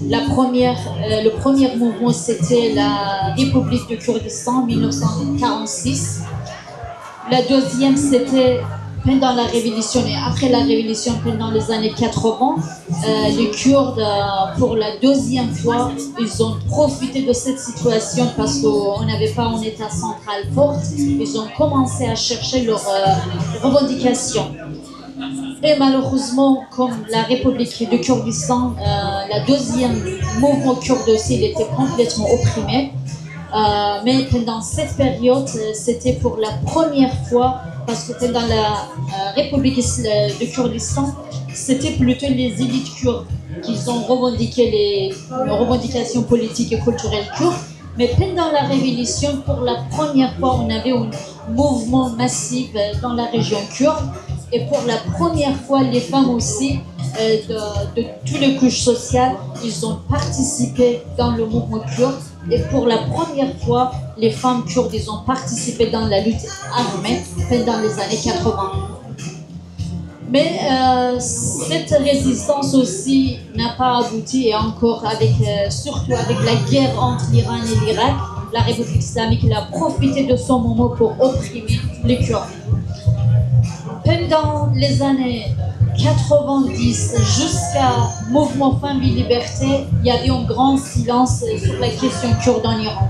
Le premier mouvement, c'était la République du Kurdistan en 1946. La deuxième, c'était pendant la Révolution et après la Révolution, pendant les années 80. Les Kurdes, pour la deuxième fois, ils ont profité de cette situation parce qu'on n'avait pas un État central fort. Ils ont commencé à chercher leurs revendications. Et malheureusement, comme la République du Kurdistan, la deuxième mouvement kurde aussi, il était complètement opprimé. Mais pendant cette période, c'était pour la première fois, parce que pendant la République du Kurdistan, c'était plutôt les élites kurdes qui ont revendiqué les revendications politiques et culturelles kurdes. Mais pendant la révolution, pour la première fois, on avait un mouvement massif dans la région kurde. Et pour la première fois, les femmes aussi, de toutes les couches sociales, ils ont participé dans le mouvement kurde. Et pour la première fois, les femmes kurdes, ils ont participé dans la lutte armée pendant les années 80. Mais cette résistance aussi n'a pas abouti, et encore surtout avec la guerre entre l'Iran et l'Irak, la République islamique a profité de ce moment pour opprimer les Kurdes. Pendant les années 90 jusqu'à mouvement Femmes et Liberté, il y avait un grand silence sur la question kurde en Iran.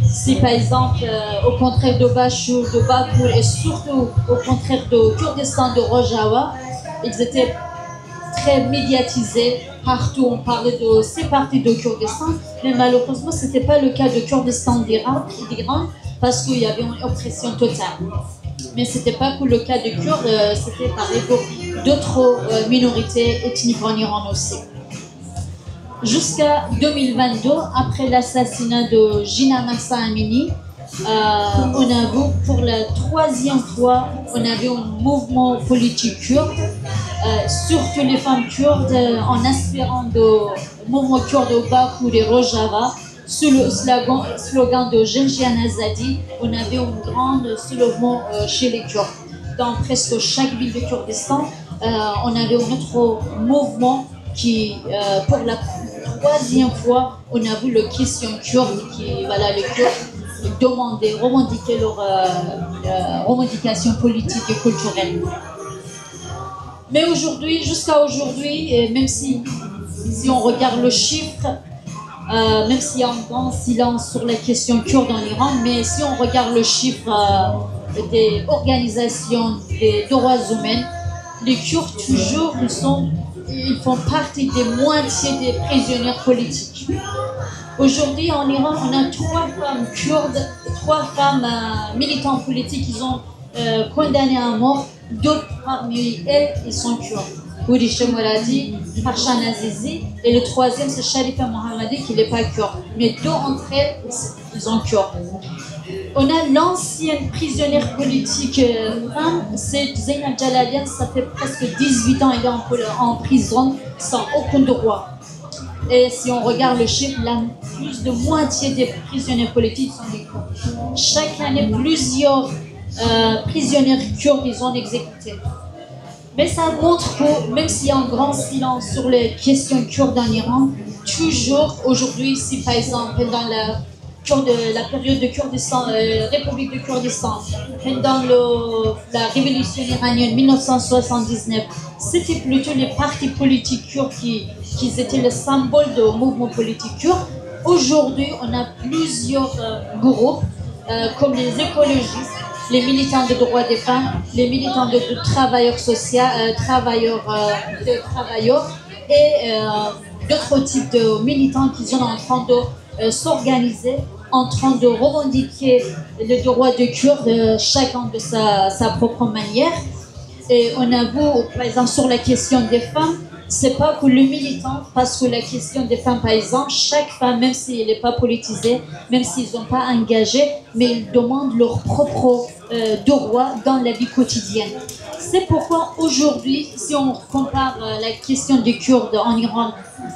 Si par exemple, au contraire de Bachur, de Bakour et surtout au contraire de Kurdistan de Rojava, ils étaient très médiatisés. Partout on parlait de ces parties de Kurdistan, mais malheureusement ce n'était pas le cas de Kurdistan d'Iran parce qu'il y avait une oppression totale. Mais ce n'était pas que le cas de Kurdes, c'était pareil pour d'autres minorités ethniques en Iran aussi. Jusqu'à 2022, après l'assassinat de Jina Mahsa Amini, on a vu pour la troisième fois, on avait un mouvement politique kurde, surtout les femmes kurdes, en aspirant de mouvement kurde au Bakou et Rojava, sous le slogan de Genjian Azadi, on avait un grand soulèvement chez les Kurdes. Dans presque chaque ville de Kurdistan, on avait un autre mouvement qui, pour la troisième fois, on a vu la question kurde, les Kurdes demandaient, revendiquaient leurs revendications politiques et culturelles. Mais aujourd'hui, jusqu'à aujourd'hui, même si on regarde le chiffre, même s'il y a un grand silence sur la question kurde en Iran, mais si on regarde le chiffre des organisations des droits humains, les Kurdes toujours ils font partie des moitiés des prisonniers politiques. Aujourd'hui en Iran, on a 3 femmes kurdes, 3 femmes militantes politiques qui sont condamnées à mort. 2 parmi elles, ils sont kurdes. Ourisha Moradi, Farshan Azizi, et le 3e c'est Sharifa Mohammadi qui n'est pas kurde. Mais 2 entre elles, ils sont kurdes. On a l'ancienne prisonnière politique femme, c'est Zainab Jalalian, ça fait presque 18 ans qu'elle est en prison sans aucun droit. Et si on regarde le chiffre, plus de moitié des prisonniers politiques sont des Kurdes. Chaque année, plusieurs prisonniers kurdes ils sont exécutés. Mais ça montre que même s'il y a un grand silence sur les questions kurdes en Iran, toujours aujourd'hui, si par exemple dans la période de Kurdistan, République de Kurdistan, pendant la révolution iranienne 1979, c'était plutôt les partis politiques kurdes qui étaient le symbole du mouvement politique kurde. Aujourd'hui, on a plusieurs groupes comme les écologistes, les militants des droits des femmes, les militants de travailleurs sociaux, et d'autres types de militants qui sont en train de s'organiser, en train de revendiquer les droits des Kurdes, chacun de sa propre manière. Et on a vu, par exemple, sur la question des femmes, c'est pas que le militant, parce que la question des femmes, par exemple, chaque femme, même si elle n'est pas politisée, même s'ils ne sont pas engagés, mais ils demandent leurs propres droits dans la vie quotidienne. C'est pourquoi aujourd'hui, si on compare la question des Kurdes en Iran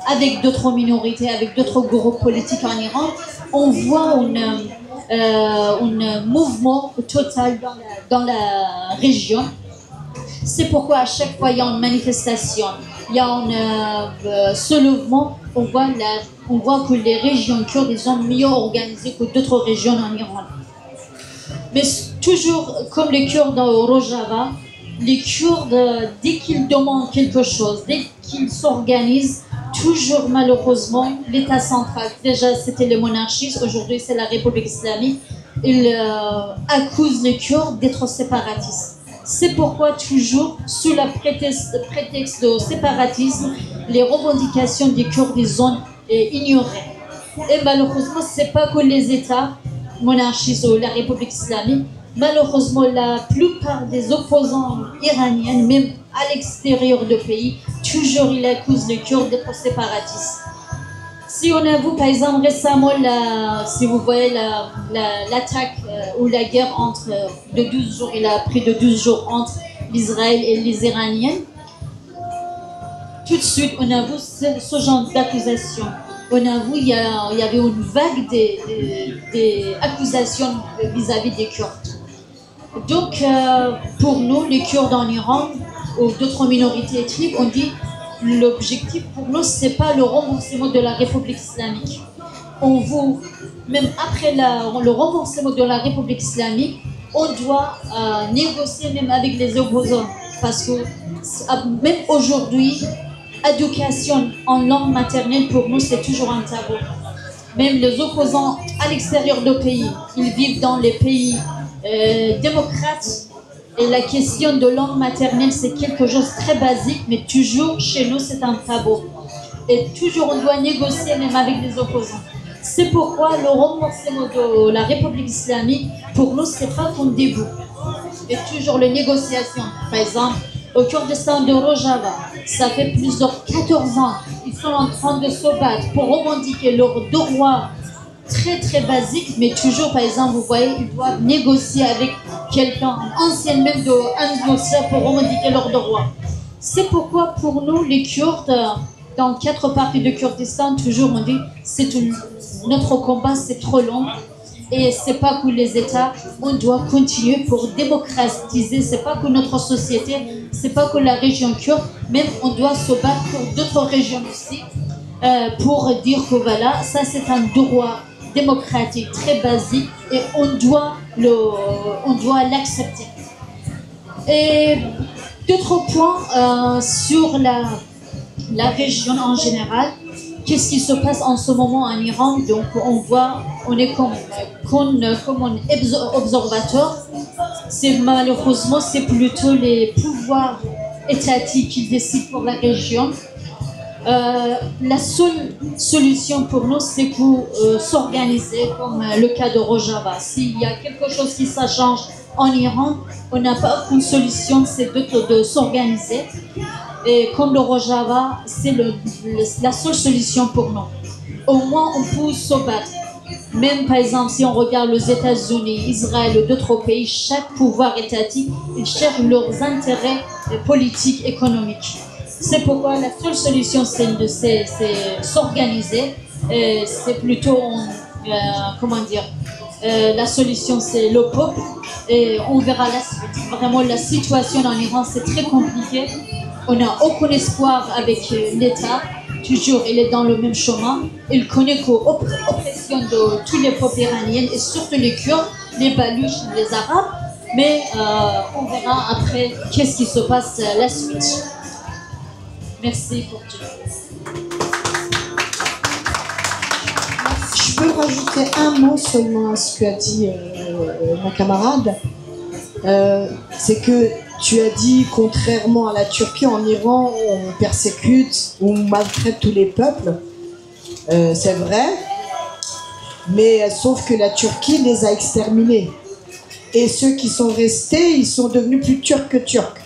avec d'autres minorités, avec d'autres groupes politiques en Iran, on voit un mouvement total dans la région. C'est pourquoi à chaque fois il y a une manifestation, il y a un soulèvement, on voit que les régions kurdes sont mieux organisées que d'autres régions en Iran. Mais toujours comme les Kurdes au Rojava, les Kurdes, dès qu'ils demandent quelque chose, dès qu'ils s'organisent, toujours malheureusement, l'État central, déjà c'était les monarchies, aujourd'hui c'est la République islamique, ils accusent les Kurdes d'être séparatistes. C'est pourquoi toujours, sous le prétexte de séparatisme, les revendications des Kurdes sont ignorées. Et malheureusement, ce n'est pas que les États monarchistes ou la République islamique, malheureusement, la plupart des opposants iraniens, même à l'extérieur du pays, toujours ils accusent les Kurdes d'être séparatistes. Si on avoue, par exemple, récemment, si vous voyez l'attaque ou la guerre de 12 jours, il a pris de 12 jours entre l'Israël et les Iraniens, tout de suite, on avoue ce genre d'accusation. On avoue il y avait une vague des accusations vis-à-vis des Kurdes. Donc, pour nous, les Kurdes en Iran ou d'autres minorités ethniques, on dit l'objectif pour nous, ce n'est pas le remboursement de la République islamique. On veut, même après le remboursement de la République islamique, on doit négocier même avec les opposants. Parce que même aujourd'hui, éducation en langue maternelle, pour nous, c'est toujours un tabou. Même les opposants à l'extérieur du pays, ils vivent dans les pays démocrates. Et la question de langue maternelle, c'est quelque chose de très basique, mais toujours chez nous, c'est un tabou. Et toujours, on doit négocier même avec les opposants. C'est pourquoi le remboursement de la République islamique, pour nous, ce n'est pas qu'on débout. Et toujours les négociations. Par exemple, au Kurdistan de Rojava, ça fait plus de 14 ans, ils sont en train de se battre pour revendiquer leurs droits très très basiques, mais toujours, par exemple, vous voyez, ils doivent négocier avec quelqu'un, ancien même un négociateur pour revendiquer leurs droits. C'est pourquoi pour nous, les Kurdes, dans 4 parties de Kurdistan, toujours on dit notre combat c'est trop long et c'est pas que les États, on doit continuer pour démocratiser, c'est pas que notre société, c'est pas que la région kurde, même on doit se battre pour d'autres régions aussi pour dire que voilà, ça c'est un droit démocratique très basique et on doit l'accepter. Et d'autres points sur la région en général. Qu'est-ce qui se passe en ce moment en Iran? Donc on est comme un observateur. Malheureusement, c'est plutôt les pouvoirs étatiques qui décident pour la région. La seule solution pour nous, c'est pour s'organiser, comme le cas de Rojava. S'il y a quelque chose qui ça change en Iran, on n'a pas qu'une solution, c'est de s'organiser. Et comme le Rojava, c'est la seule solution pour nous. Au moins, on peut se battre. Même par exemple, si on regarde les États-Unis, Israël ou d'autres pays, chaque pouvoir étatique, ils cherchent leurs intérêts politiques, économiques. C'est pourquoi la seule solution, c'est s'organiser. C'est plutôt, la solution, c'est le peuple. Et on verra la suite. Vraiment, la situation en Iran, c'est très compliqué. On n'a aucun espoir avec l'État. Toujours, il est dans le même chemin. Il connaît l'oppression de tous les peuples iraniens et surtout les Kurdes, les Baluches, les Arabes. Mais on verra après qu'est-ce qui se passe la suite. Merci pour tout. Je peux rajouter un mot seulement à ce qu'a dit ma camarade. C'est que tu as dit, contrairement à la Turquie, en Iran, on persécute, on maltraite tous les peuples. C'est vrai. Mais sauf que la Turquie les a exterminés. Et ceux qui sont restés, ils sont devenus plus turcs que turcs.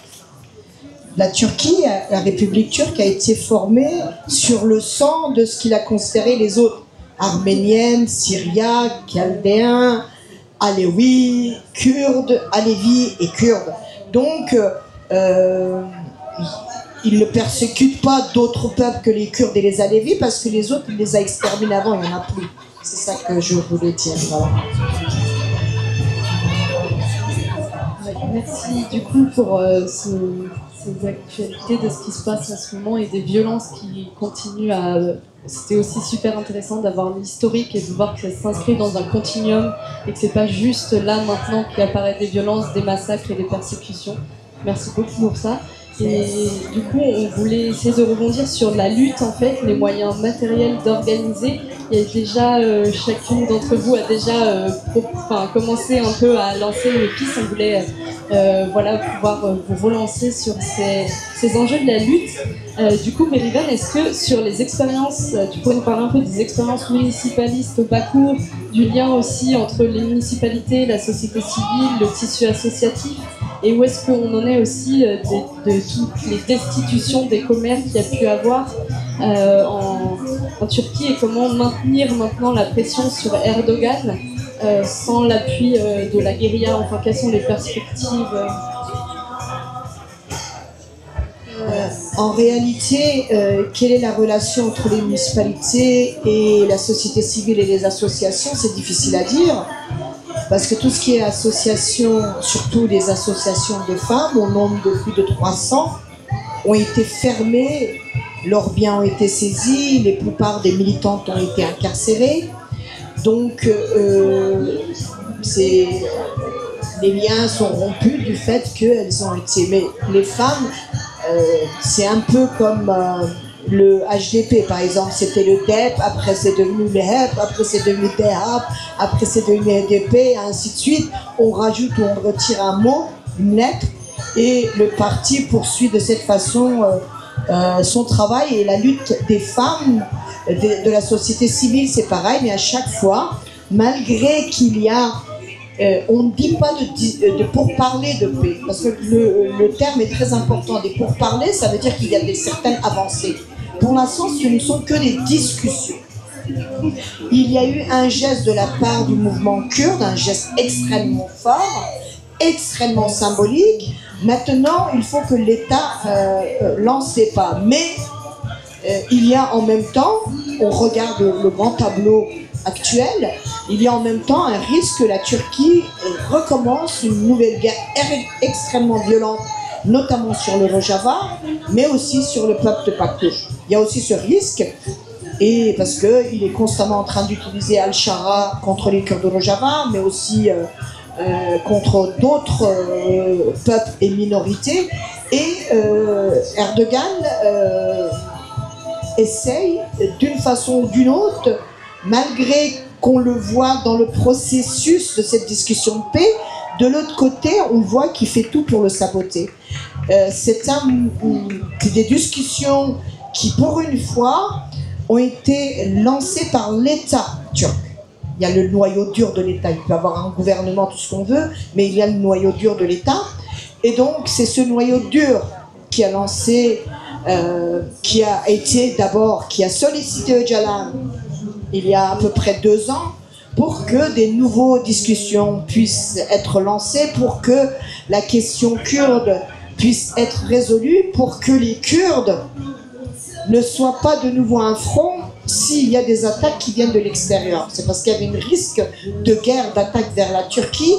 La Turquie, la République turque, a été formée sur le sang de ce qu'il a considéré les autres. Arméniennes, Syriaques, Chaldéens, Alévis, Kurdes, Alévis et Kurdes. Donc, il ne persécute pas d'autres peuples que les Kurdes et les Alévis parce que les autres, il les a exterminés avant, il n'y en a plus. C'est ça que je voulais dire. Voilà. Merci du coup pour ces actualités de ce qui se passe en ce moment et des violences qui continuent à... C'était aussi super intéressant d'avoir l'historique et de voir que ça s'inscrit dans un continuum et que c'est pas juste là maintenant qu'apparaissent des violences, des massacres et des persécutions. Merci beaucoup pour ça. Et du coup, on voulait essayer de rebondir sur la lutte, en fait, les moyens matériels d'organiser. Il y a déjà, chacune d'entre vous a déjà commencé un peu à lancer une piste. On voulait pouvoir vous relancer sur ces enjeux de la lutte. Du coup, Merivan, est-ce que sur les expériences, tu pourrais nous parler un peu des expériences municipalistes au Bakour, du lien aussi entre les municipalités, la société civile, le tissu associatif, et où est-ce qu'on en est aussi de toutes les destitutions des commerces qu'il y a pu avoir en Turquie et comment maintenir maintenant la pression sur Erdogan sans l'appui de la guérilla, enfin quelles sont les perspectives En réalité, quelle est la relation entre les municipalités et la société civile et les associations, c'est difficile à dire. Parce que tout ce qui est association, surtout les associations de femmes, au nombre de plus de 300, ont été fermées, leurs biens ont été saisis, la plupart des militantes ont été incarcérées. Donc, les liens sont rompus du fait qu'elles ont été... Mais les femmes, c'est un peu comme le HDP, par exemple, c'était le DEP, après c'est devenu le HEP, après c'est devenu DEHAP, après c'est devenu HDP, et ainsi de suite. On rajoute ou on retire un mot, une lettre, et le parti poursuit de cette façon son travail. Et la lutte des femmes, de la société civile, c'est pareil, mais à chaque fois, malgré qu'il y a... on ne dit pas de pourparlers de paix, parce que le terme est très important. Des pourparlers, ça veut dire qu'il y a certaines avancées. Pour l'instant, ce ne sont que des discussions. Il y a eu un geste de la part du mouvement kurde, un geste extrêmement fort, extrêmement symbolique. Maintenant, il faut que l'État lance ses pas. Mais il y a en même temps, on regarde le grand tableau actuel, il y a en même temps un risque que la Turquie recommence une nouvelle guerre extrêmement violente, notamment sur le Rojava, mais aussi sur le peuple de Paktouche. Il y a aussi ce risque, et parce qu'il est constamment en train d'utiliser Al-Shara contre les Kurdes de Rojava, mais aussi contre d'autres peuples et minorités. Et Erdogan essaye d'une façon ou d'une autre, malgré qu'on le voit dans le processus de cette discussion de paix, de l'autre côté, on voit qu'il fait tout pour le saboter. C'est des discussions qui, pour une fois, ont été lancées par l'État turc. Il y a le noyau dur de l'État. Il peut y avoir un gouvernement, tout ce qu'on veut, mais il y a le noyau dur de l'État. Et donc, c'est ce noyau dur qui a lancé, qui a été d'abord, qui a sollicité Öcalan il y a à peu près 2 ans, pour que des nouvelles discussions puissent être lancées, pour que la question kurde puisse être résolue, pour que les Kurdes ne soient pas de nouveau un front s'il y a des attaques qui viennent de l'extérieur. C'est parce qu'il y avait un risque de guerre, d'attaque vers la Turquie,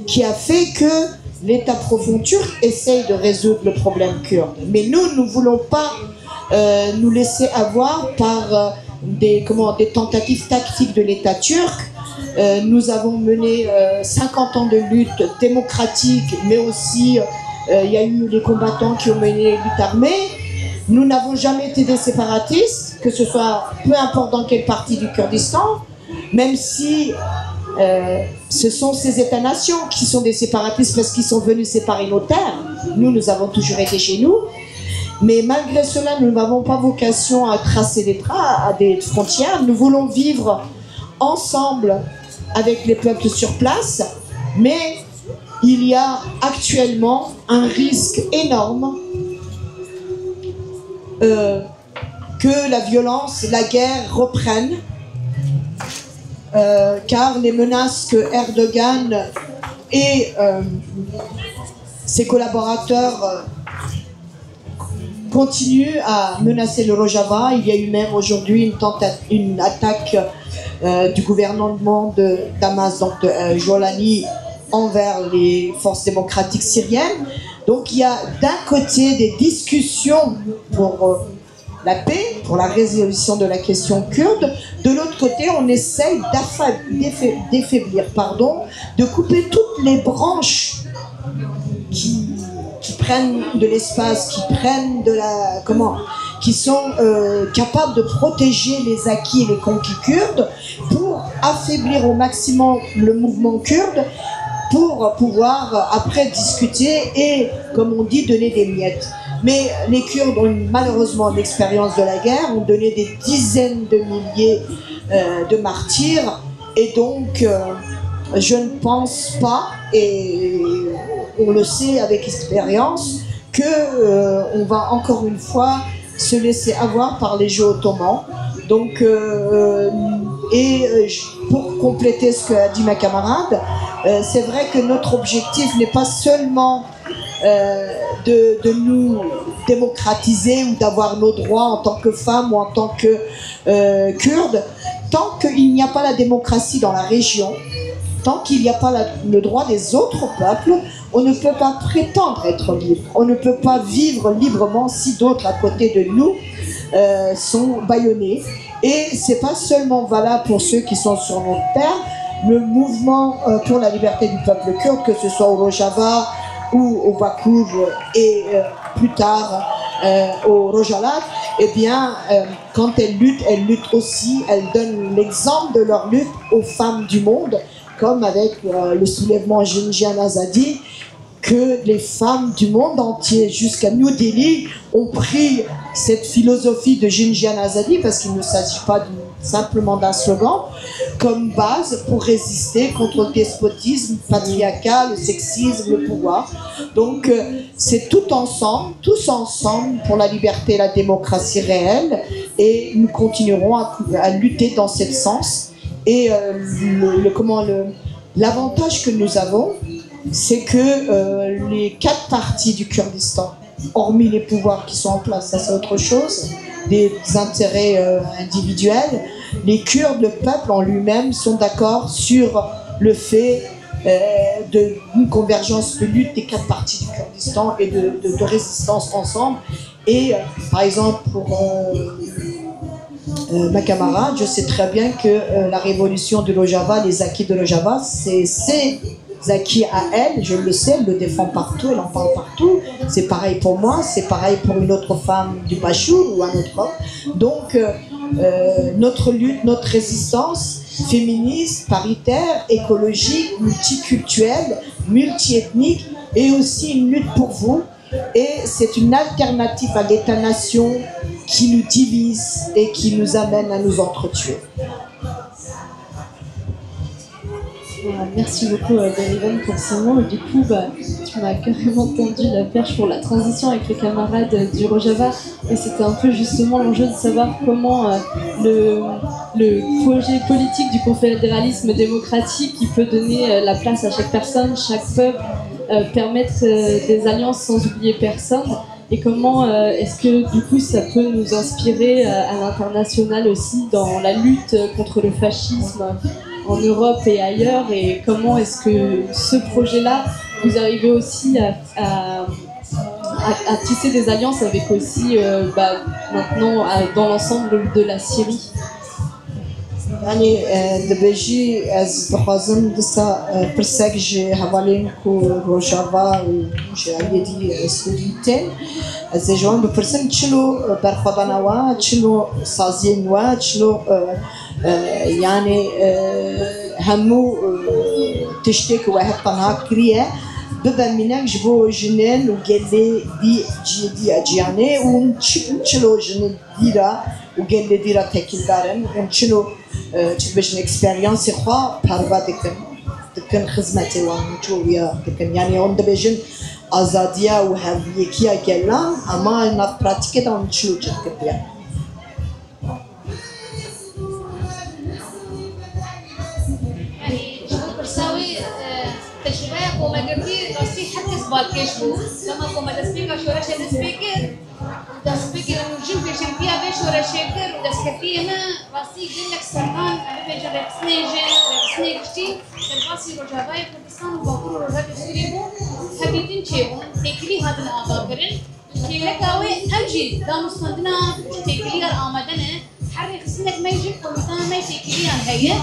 qui a fait que l'État profond turc essaye de résoudre le problème kurde. Mais nous ne voulons pas nous laisser avoir par des tentatives tactiques de l'État turc. Nous avons mené 50 ans de lutte démocratique, mais aussi il y a eu les combattants qui ont mené les luttes armées. Nous n'avons jamais été des séparatistes, que ce soit peu importe dans quelle partie du Kurdistan, même si ce sont ces États-nations qui sont des séparatistes parce qu'ils sont venus séparer nos terres. Nous avons toujours été chez nous. Mais malgré cela, nous n'avons pas vocation à tracer des frontières. Nous voulons vivre ensemble avec les peuples sur place, mais il y a actuellement un risque énorme que la violence, la guerre reprenne, car les menaces que Erdogan et ses collaborateurs continuent à menacer le Rojava. Il y a eu même aujourd'hui une attaque du gouvernement de Damas, donc de Jolani, envers les forces démocratiques syriennes. Donc il y a d'un côté des discussions pour la paix, pour la résolution de la question kurde. De l'autre côté, on essaye d'affaiblir, de couper toutes les branches qui prennent de l'espace, qui sont capables de protéger les acquis et les conquis kurdes, pour affaiblir au maximum le mouvement kurde, pour pouvoir après discuter et, comme on dit, donner des miettes. Mais les Kurdes ont malheureusement l'expérience de la guerre, ont donné des dizaines de milliers de martyrs, et donc je ne pense pas, et on le sait avec expérience, qu'on va encore une fois se laisser avoir par les jeux ottomans. Donc, pour compléter ce qu'a dit ma camarade, c'est vrai que notre objectif n'est pas seulement de nous démocratiser ou d'avoir nos droits en tant que femmes ou en tant que Kurdes. Tant qu'il n'y a pas la démocratie dans la région, tant qu'il n'y a pas le droit des autres peuples, on ne peut pas prétendre être libre. On ne peut pas vivre librement si d'autres à côté de nous sont bâillonnés. Et c'est pas seulement valable pour ceux qui sont sur notre terre. Le mouvement pour la liberté du peuple kurde, que ce soit au Rojava ou au Bakour et plus tard au Rojalat, eh bien, quand elles luttent aussi, elles donnent l'exemple de leur lutte aux femmes du monde, comme avec le soulèvement Jinjian Azadi, que les femmes du monde entier jusqu'à New Delhi ont pris cette philosophie de Jinjian Azadi, parce qu'il ne s'agit pas simplement d'un slogan, comme base pour résister contre le despotisme patriarcal, le sexisme, le pouvoir. Donc c'est tous ensemble pour la liberté et la démocratie réelle, et nous continuerons à lutter dans ce sens. Et l'avantage que nous avons, c'est que les 4 parties du Kurdistan, hormis les pouvoirs qui sont en place, ça c'est autre chose, des intérêts individuels, les Kurdes, le peuple en lui-même, sont d'accord sur le fait d'une convergence de lutte des 4 parties du Kurdistan et de résistance ensemble. Et par exemple, pour ma camarade, je sais très bien que la révolution de Rojava, les acquis de Rojava, c'est acquis à elle, je le sais, elle le défend partout, elle en parle partout. C'est pareil pour moi, c'est pareil pour une autre femme du Pachour ou un autre homme. Donc, notre lutte, notre résistance féministe, paritaire, écologique, multiculturelle, multiethnique, est aussi une lutte pour vous. Et c'est une alternative à l'État-nation qui nous divise et qui nous amène à nous entretuer. Merci beaucoup Berivan pour ces mots. Du coup, tu m'as carrément tendu la perche pour la transition avec les camarades du Rojava, et c'était un peu justement l'enjeu de savoir comment le projet politique du confédéralisme démocratique, qui peut donner la place à chaque personne, chaque peuple, permettre des alliances sans oublier personne, et comment est-ce que du coup ça peut nous inspirer à l'international aussi dans la lutte contre le fascisme en Europe et ailleurs, et comment est-ce que ce projet-là, vous arrivez aussi à tisser des alliances avec aussi maintenant dans l'ensemble de la Syrie. يعني دبجي از بخوازم دسا پرسک جی حوالین کو روجاوا و جایدی سوریتن از جوان بپرسن چلو برخوادنوا چلو سازینوا چلو يعني همو تشتك واحد طنها كريه ببا منك جبو جنين وقال دي جدي اجياني ونشلو جنين ديرا وقال لي ديرا تاكل دارن ونشلو تبش الاكسبيرينس خوا باروا دكن خدمتي وانجويا دكن يعني اون دبجن ازاديا وهويكيا كلام اما انا براتيكي دون شلو جكبيا تجربة ومجربي راسي حتى سبالكيش بو لما كوما دسبيكا شورا شيء دسبيكر إنه جنب جنبيا بشورا شيكر ودسكتي هنا راسي يقول لك سرطان أنا بيجي رقصني كشتي الراسي رجاباي كردستان وباكور ورجاب سوريبو هبيتين شيبون تكلي هذا الأباكرن كيلك أوي أجي دامستندنا تكلي الآمدنة حري خسنك ما يجي كوميتان ما يتكلي عن هي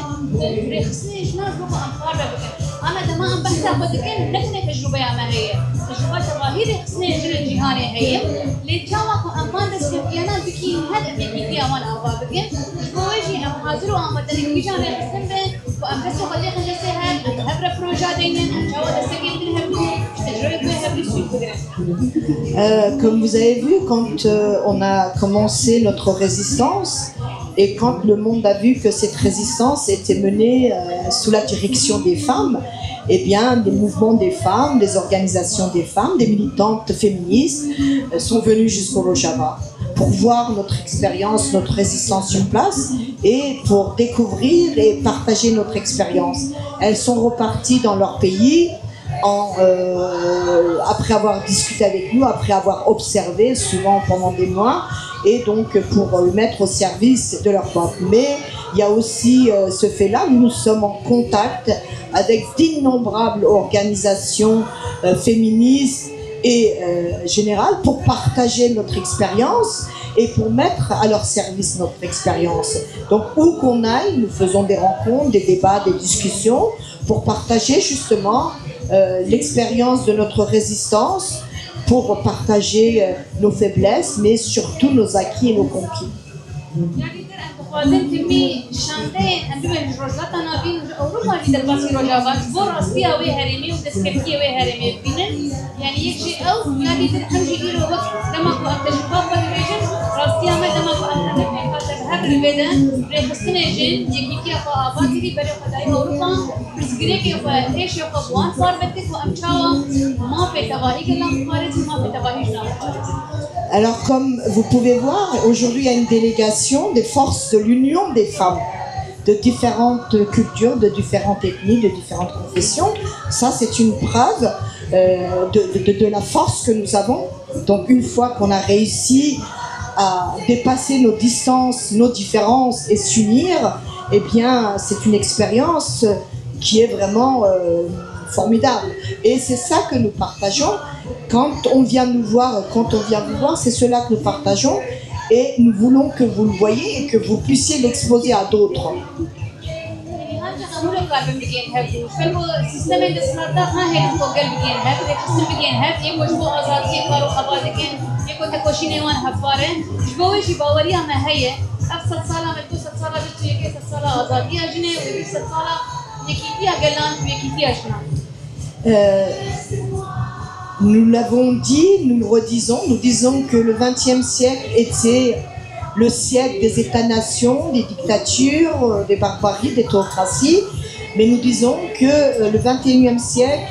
رخصني جناز بقى أنفار بقى أنا دما أم بحث أخذكين نحن تجربة ما هي تجربة تظاهري خصني جل جهاني هي لتجاوك أمان دسكتيانا بكين هذا بكين أمان أبابكين بوجي أم حاضر وأم بدني كيجان رخصن به وأم بس خلي خلصي هاد هبرة بروجا دينن أم جوا دسكين بنهبلي تجربة بنهبلي سوي كده. Comme vous avez vu, quand on a commencé notre résistance et quand le monde a vu que cette résistance était menée sous la direction des femmes, eh bien, des mouvements des femmes, des organisations des femmes, des militantes féministes sont venues jusqu'au Rojava. pour voir notre expérience, notre résistance sur place et pour découvrir et partager notre expérience. Elles sont reparties dans leur pays après avoir discuté avec nous, après avoir observé souvent pendant des mois, et donc pour le mettre au service de leur peuple. Mais il y a aussi ce fait-là, nous sommes en contact avec d'innombrables organisations féministes et générales pour partager notre expérience et pour mettre à leur service notre expérience. Donc où qu'on aille, nous faisons des rencontres, des débats, des discussions pour partager justement l'expérience de notre résistance, pour partager nos faiblesses, mais surtout nos acquis et nos conquis. Alors, comme vous pouvez voir, aujourd'hui il y a une délégation des forces de l'Union des femmes de différentes cultures, de différentes ethnies, de différentes confessions. Ça, c'est une preuve de la force que nous avons. Donc, une fois qu'on a réussi à dépasser nos distances, nos différences et s'unir, eh bien, c'est une expérience qui est vraiment formidable. Et c'est ça que nous partageons. Quand on vient nous voir, c'est cela que nous partageons. Et nous voulons que vous le voyez et que vous puissiez l'exposer à d'autres. Nous l'avons dit, nous le redisons, nous disons que le XXe siècle était le siècle des États-nations, des dictatures, des barbaries, des théocraties, mais nous disons que le XXIe siècle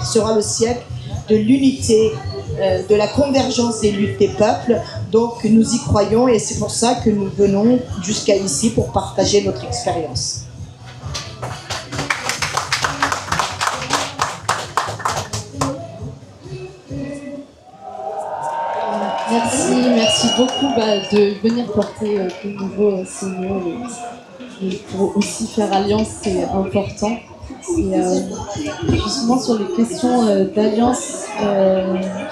sera le siècle de l'unité, de la convergence des luttes des peuples. Donc nous y croyons et c'est pour ça que nous venons jusqu'à ici pour partager notre expérience. Merci beaucoup de venir porter de nouveau ces mots. Et pour aussi faire alliance, c'est important. Et justement sur les questions d'alliance,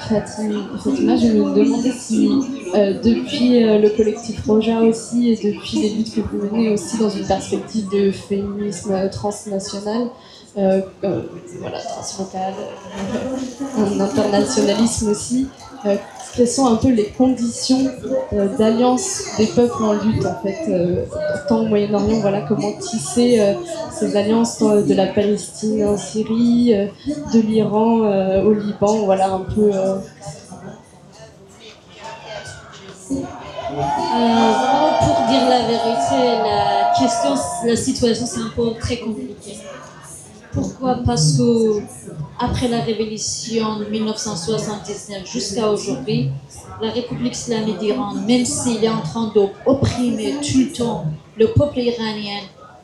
Fatima, je me demandais si depuis le collectif Roja aussi et depuis les luttes que vous menez aussi dans une perspective de féminisme transnational, translocal, un internationalisme aussi, quelles sont un peu les conditions d'alliance des peuples en lutte en fait, tant au Moyen-Orient, comment tisser ces alliances de la Palestine en Syrie, de l'Iran au Liban, un peu. Pour dire la vérité, la situation c'est un peu très compliquée. Pourquoi? Parce que après la révolution de 1979 jusqu'à aujourd'hui, la République islamique d'Iran, même s'il est en train d'opprimer tout le temps le peuple iranien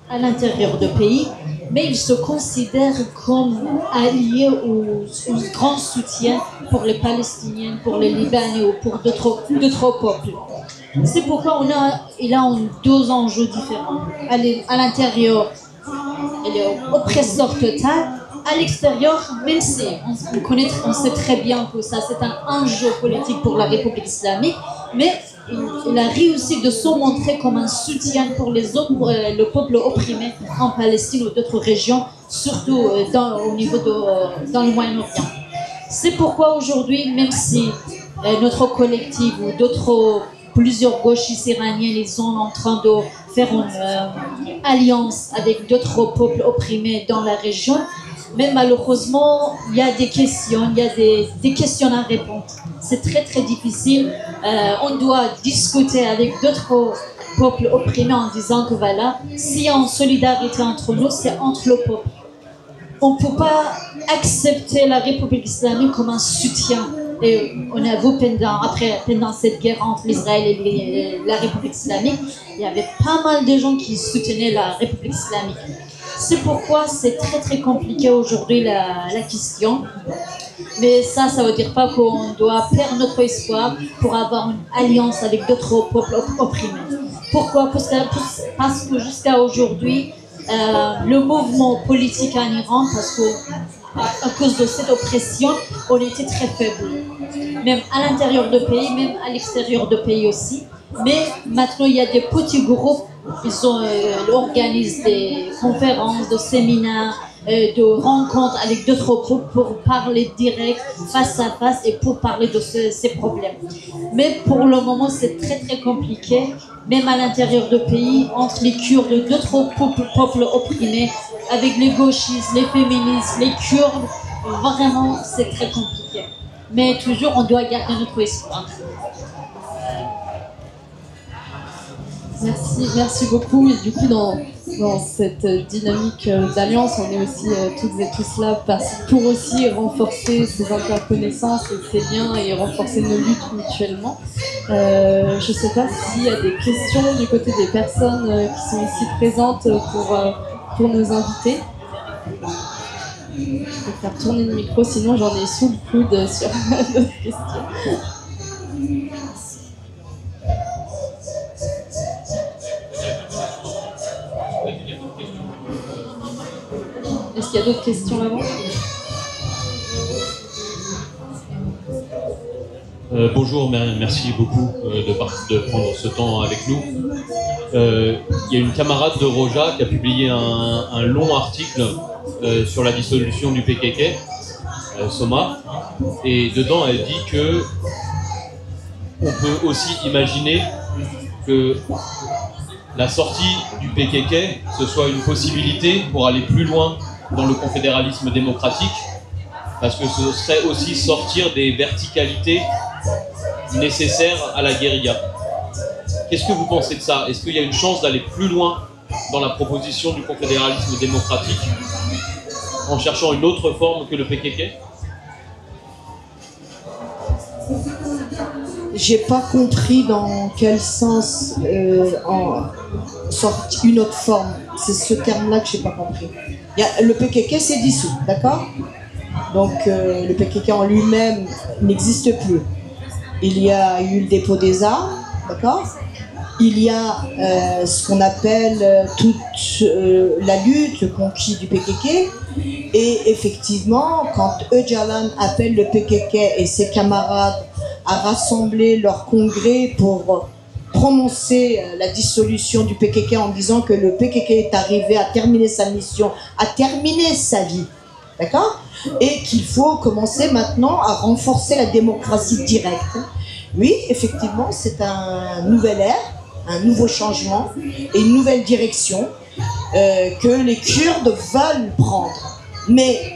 à l'intérieur du pays, mais il se considère comme allié ou grand soutien pour les Palestiniens, pour les Libanais ou pour d'autres peuples. C'est pourquoi il a deux enjeux différents. À l'intérieur, il est oppresseur total. À l'extérieur, même si on sait très bien que ça c'est un enjeu politique pour la République islamique, mais il a réussi de se montrer comme un soutien pour le peuple opprimé en Palestine ou d'autres régions, surtout au niveau dans le Moyen-Orient. C'est pourquoi aujourd'hui, même si notre collectif ou plusieurs gauchistes iraniens, ils sont en train de faire une alliance avec d'autres peuples opprimés dans la région, mais malheureusement, il y a des questions à répondre. C'est très très difficile. On doit discuter avec d'autres peuples opprimés en disant que s'il y a une solidarité entre nous, c'est entre le peuple. On ne peut pas accepter la République islamique comme un soutien Et on a vu pendant cette guerre entre l'Israël et la République islamique, il y avait pas mal de gens qui soutenaient la République islamique. C'est pourquoi c'est très très compliqué aujourd'hui la question. Mais ça ne veut dire pas qu'on doit perdre notre espoir pour avoir une alliance avec d'autres peuples opprimés. Pourquoi? Parce que jusqu'à aujourd'hui, le mouvement politique en Iran, parce qu'à cause de cette oppression, on était très faible. Même à l'intérieur du pays, même à l'extérieur du pays aussi. Mais maintenant, il y a des petits groupes qui organisent des conférences, des séminaires, de rencontres avec d'autres groupes pour parler direct, face à face et pour parler de ces problèmes. Mais pour le moment, c'est très très compliqué, même à l'intérieur du pays, entre les Kurdes et d'autres peuples opprimés, avec les gauchistes, les féministes, les Kurdes, vraiment c'est très compliqué. Mais toujours, on doit garder notre espoir. Merci beaucoup. Et du coup, dans cette dynamique d'alliance, on est aussi toutes et tous là pour aussi renforcer ces interconnaissances et ces liens et renforcer nos luttes mutuellement. Je ne sais pas s'il y a des questions du côté des personnes qui sont ici présentes pour nos invités. Je vais faire tourner le micro, sinon j'en ai sous le coude sur d'autres questions. Est-ce qu'il y a d'autres questions là-bas? Bonjour, merci beaucoup de prendre ce temps avec nous. Il y a une camarade de Roja qui a publié un long article sur la dissolution du PKK, Soma, et dedans elle dit que on peut aussi imaginer que la sortie du PKK, ce soit une possibilité pour aller plus loin dans le confédéralisme démocratique, parce que ce serait aussi sortir des verticalités nécessaires à la guérilla. Qu'est-ce que vous pensez de ça? Est-ce qu'il y a une chance d'aller plus loin dans la proposition du confédéralisme démocratique en cherchant une autre forme que le PKK? J'ai pas compris dans quel sens sortir une autre forme. C'est ce terme-là que j'ai pas compris. Le PKK s'est dissous, d'accord? Donc le PKK en lui-même n'existe plus. Il y a eu le dépôt des armes, d'accord? Il y a ce qu'on appelle toute la lutte, le conquis du PKK. Et effectivement, quand Öcalan appelle le PKK et ses camarades à rassembler leur congrès pour prononcer la dissolution du PKK en disant que le PKK est arrivé à terminer sa mission, à terminer sa vie, d'accord? Et qu'il faut commencer maintenant à renforcer la démocratie directe. Oui, effectivement, c'est un nouvel ère, un nouveau changement et une nouvelle direction que les Kurdes veulent prendre. Mais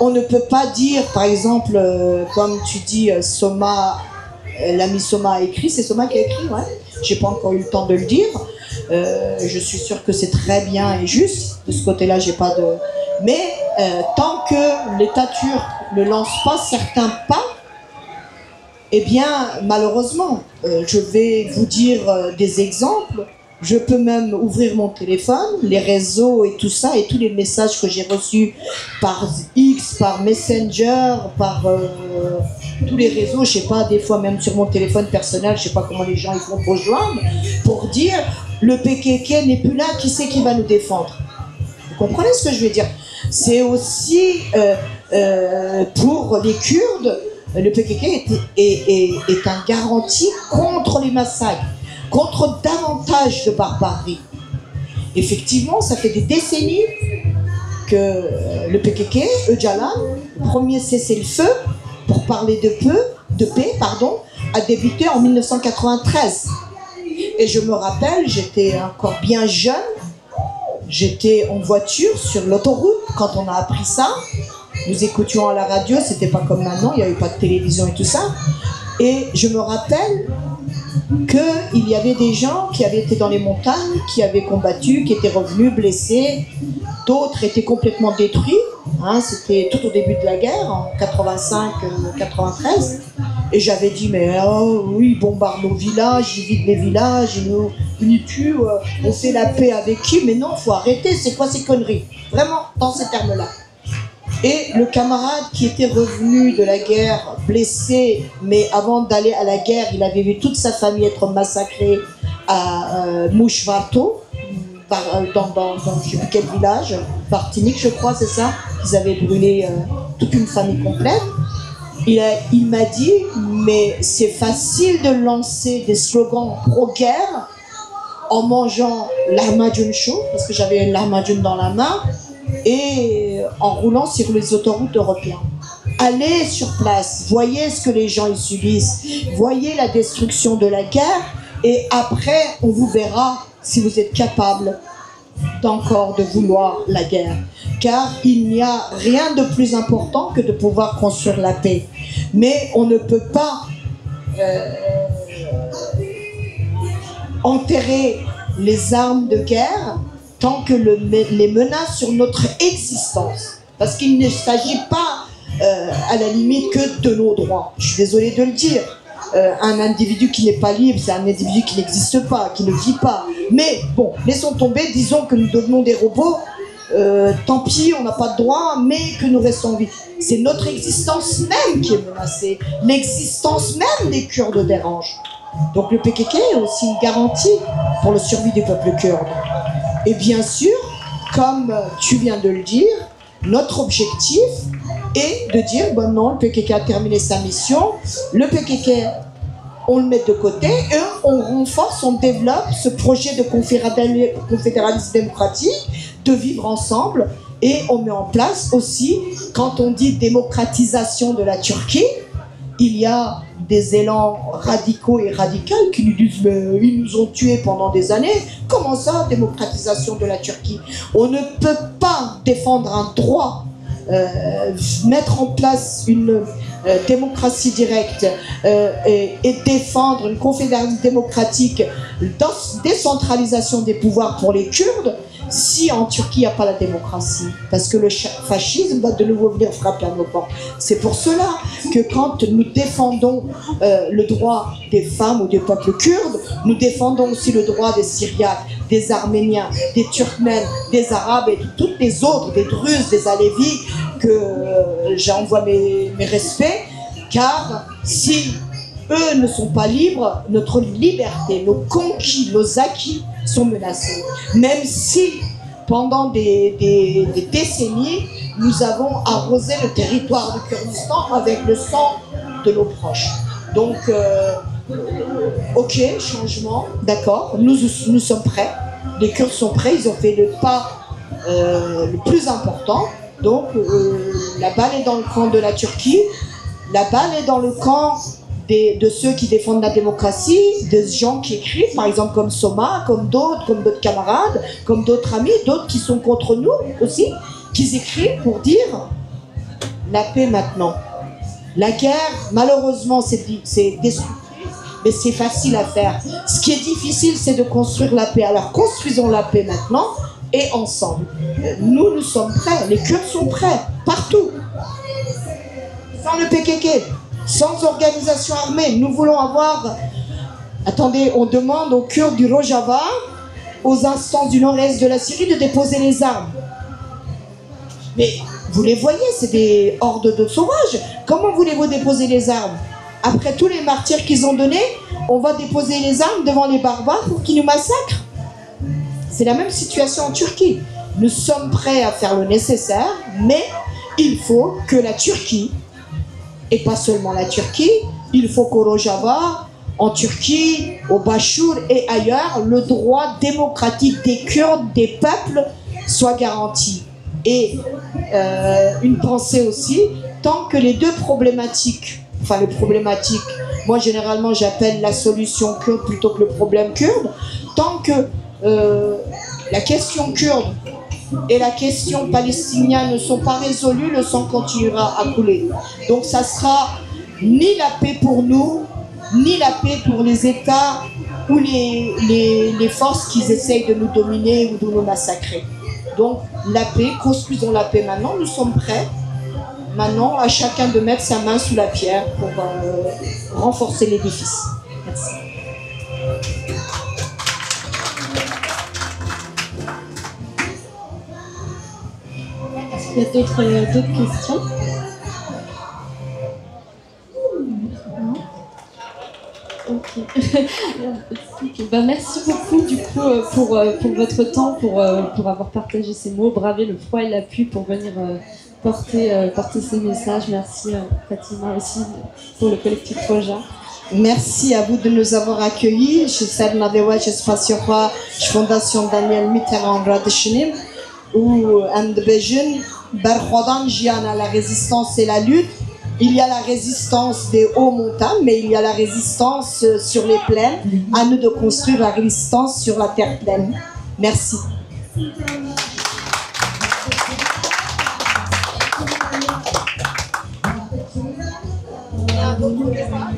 on ne peut pas dire, par exemple, comme tu dis, Soma, l'ami Soma a écrit, c'est Soma qui a écrit, ouais. J'ai pas encore eu le temps de le dire. Je suis sûre que c'est très bien et juste. De ce côté-là, j'ai pas de. Mais tant que l'État turc ne lance pas certains pas, eh bien, malheureusement, je vais vous dire des exemples. Je peux même ouvrir mon téléphone, les réseaux et tout ça, et tous les messages que j'ai reçus par X, par Messenger, par tous les réseaux, je sais pas, des fois même sur mon téléphone personnel, je sais pas comment les gens ils font pour joindre, pour dire le PKK n'est plus là, qui c'est qui va nous défendre? Vous comprenez ce que je veux dire? C'est aussi pour les Kurdes, le PKK est un garantie contre les massacres, contre davantage de barbarie. Effectivement, ça fait des décennies que le PKK, Öcalan, le premier cessez-le-feu, pour parler de paix, a débuté en 1993. Et je me rappelle, j'étais encore bien jeune, j'étais en voiture sur l'autoroute quand on a appris ça. Nous écoutions à la radio, c'était pas comme maintenant, il n'y avait pas de télévision et tout ça. Et je me rappelle qu'il y avait des gens qui avaient été dans les montagnes, qui avaient combattu, qui étaient revenus blessés, d'autres étaient complètement détruits. Hein, c'était tout au début de la guerre, en 85-93. Et j'avais dit, mais oh, oui, ils bombardent nos villages, ils vident les villages, ils nous tuent, on fait la paix avec qui? Mais non, il faut arrêter, c'est quoi ces conneries? Vraiment, dans ces termes-là. Et le camarade qui était revenu de la guerre, blessé, mais avant d'aller à la guerre, il avait vu toute sa famille être massacrée à Mouchvarto, dans je ne sais plus quel village, Bartinik je crois, c'est ça, ils avaient brûlé toute une famille complète. Il m'a dit, mais c'est facile de lancer des slogans pro-guerre en mangeant l'armadjoun chaud, parce que j'avais l'armadjoun dans la main, et en roulant sur les autoroutes européennes. Allez sur place, voyez ce que les gens y subissent, voyez la destruction de la guerre, et après on vous verra si vous êtes capable d'encore de vouloir la guerre. Car il n'y a rien de plus important que de pouvoir construire la paix. Mais on ne peut pas enterrer les armes de guerre tant que les menaces sur notre existence. Parce qu'il ne s'agit pas à la limite que de nos droits. Je suis désolée de le dire. Un individu qui n'est pas libre, c'est un individu qui n'existe pas, qui ne vit pas. Mais bon, laissons tomber, disons que nous devenons des robots, tant pis, on n'a pas de droit, mais que nous restons en vie. C'est notre existence même qui est menacée, l'existence même des Kurdes dérange. Donc le PKK est aussi une garantie pour la survie du peuple kurde. Et bien sûr, comme tu viens de le dire, notre objectif est de dire, bon non, le PKK a terminé sa mission, le PKK, on le met de côté, et on renforce, on développe ce projet de confédéralisme démocratique, de vivre ensemble, et on met en place aussi, quand on dit démocratisation de la Turquie, il y a des élans radicaux et radicales qui nous disent mais ils nous ont tués pendant des années. Comment ça, démocratisation de la Turquie? On ne peut pas défendre un droit, mettre en place une démocratie directe et défendre une confédération démocratique, décentralisation des pouvoirs pour les Kurdes, si en Turquie il n'y a pas la démocratie, parce que le fascisme va de nouveau venir frapper à nos portes. C'est pour cela que quand nous défendons le droit des femmes ou des peuples kurdes, nous défendons aussi le droit des Syriaques, des Arméniens, des Turkmènes, des Arabes et de toutes les autres, des Druzes, des Alévis, que j'envoie mes respects, car si eux ne sont pas libres, notre liberté, nos conquis, nos acquis sont menacés. Même si, pendant des décennies, nous avons arrosé le territoire du Kurdistan avec le sang de nos proches. Donc, ok, changement, d'accord, nous sommes prêts. Les Kurdes sont prêts, ils ont fait le pas le plus important. Donc, la balle est dans le camp de la Turquie, la balle est dans le camp de ceux qui défendent la démocratie, des gens qui écrivent, par exemple comme Soma, comme d'autres camarades, comme d'autres amis, d'autres qui sont contre nous aussi, qui écrivent pour dire la paix maintenant. La guerre, malheureusement, c'est destructif, mais c'est facile à faire. Ce qui est difficile, c'est de construire la paix. Alors construisons la paix maintenant et ensemble. Nous sommes prêts, les Kurdes sont prêts, partout. Sans le PKK. Sans organisation armée, nous voulons avoir... Attendez, on demande aux Kurdes du Rojava, aux instances du nord-est de la Syrie, de déposer les armes. Mais vous les voyez, c'est des hordes de sauvages. Comment voulez-vous déposer les armes? Après tous les martyrs qu'ils ont donnés, on va déposer les armes devant les barbares pour qu'ils nous massacrent. C'est la même situation en Turquie. Nous sommes prêts à faire le nécessaire, mais il faut que la Turquie, et pas seulement la Turquie, il faut qu'au Rojava, en Turquie, au Bachour et ailleurs, le droit démocratique des Kurdes, des peuples, soit garanti. Et une pensée aussi, tant que les deux problématiques, enfin les problématiques, moi généralement j'appelle la solution kurde plutôt que le problème kurde, tant que la question kurde et la question palestinienne ne sont pas résolues, le sang continuera à couler. Donc ça sera ni la paix pour nous, ni la paix pour les États ou les forces qui essayent de nous dominer ou de nous massacrer. Donc la paix, construisons la paix maintenant, nous sommes prêts. Maintenant, à chacun de mettre sa main sous la pierre pour renforcer l'édifice. Merci. Il y a d'autres questions? Ok. Ben, merci beaucoup du coup pour votre temps, pour avoir partagé ces mots, bravé le froid et la pluie pour venir porter ces messages. Merci Fatima aussi pour le collectif Roja. Merci à vous de nous avoir accueillis. Je sais que je Fondation Daniel Mitterrand Radishnim ou Andbejen Berkhodan Jiana, la résistance et la lutte. Il y a la résistance des hauts montagnes, mais il y a la résistance sur les plaines. À nous de construire la résistance sur la terre pleine. Merci. Il y a un autre débat.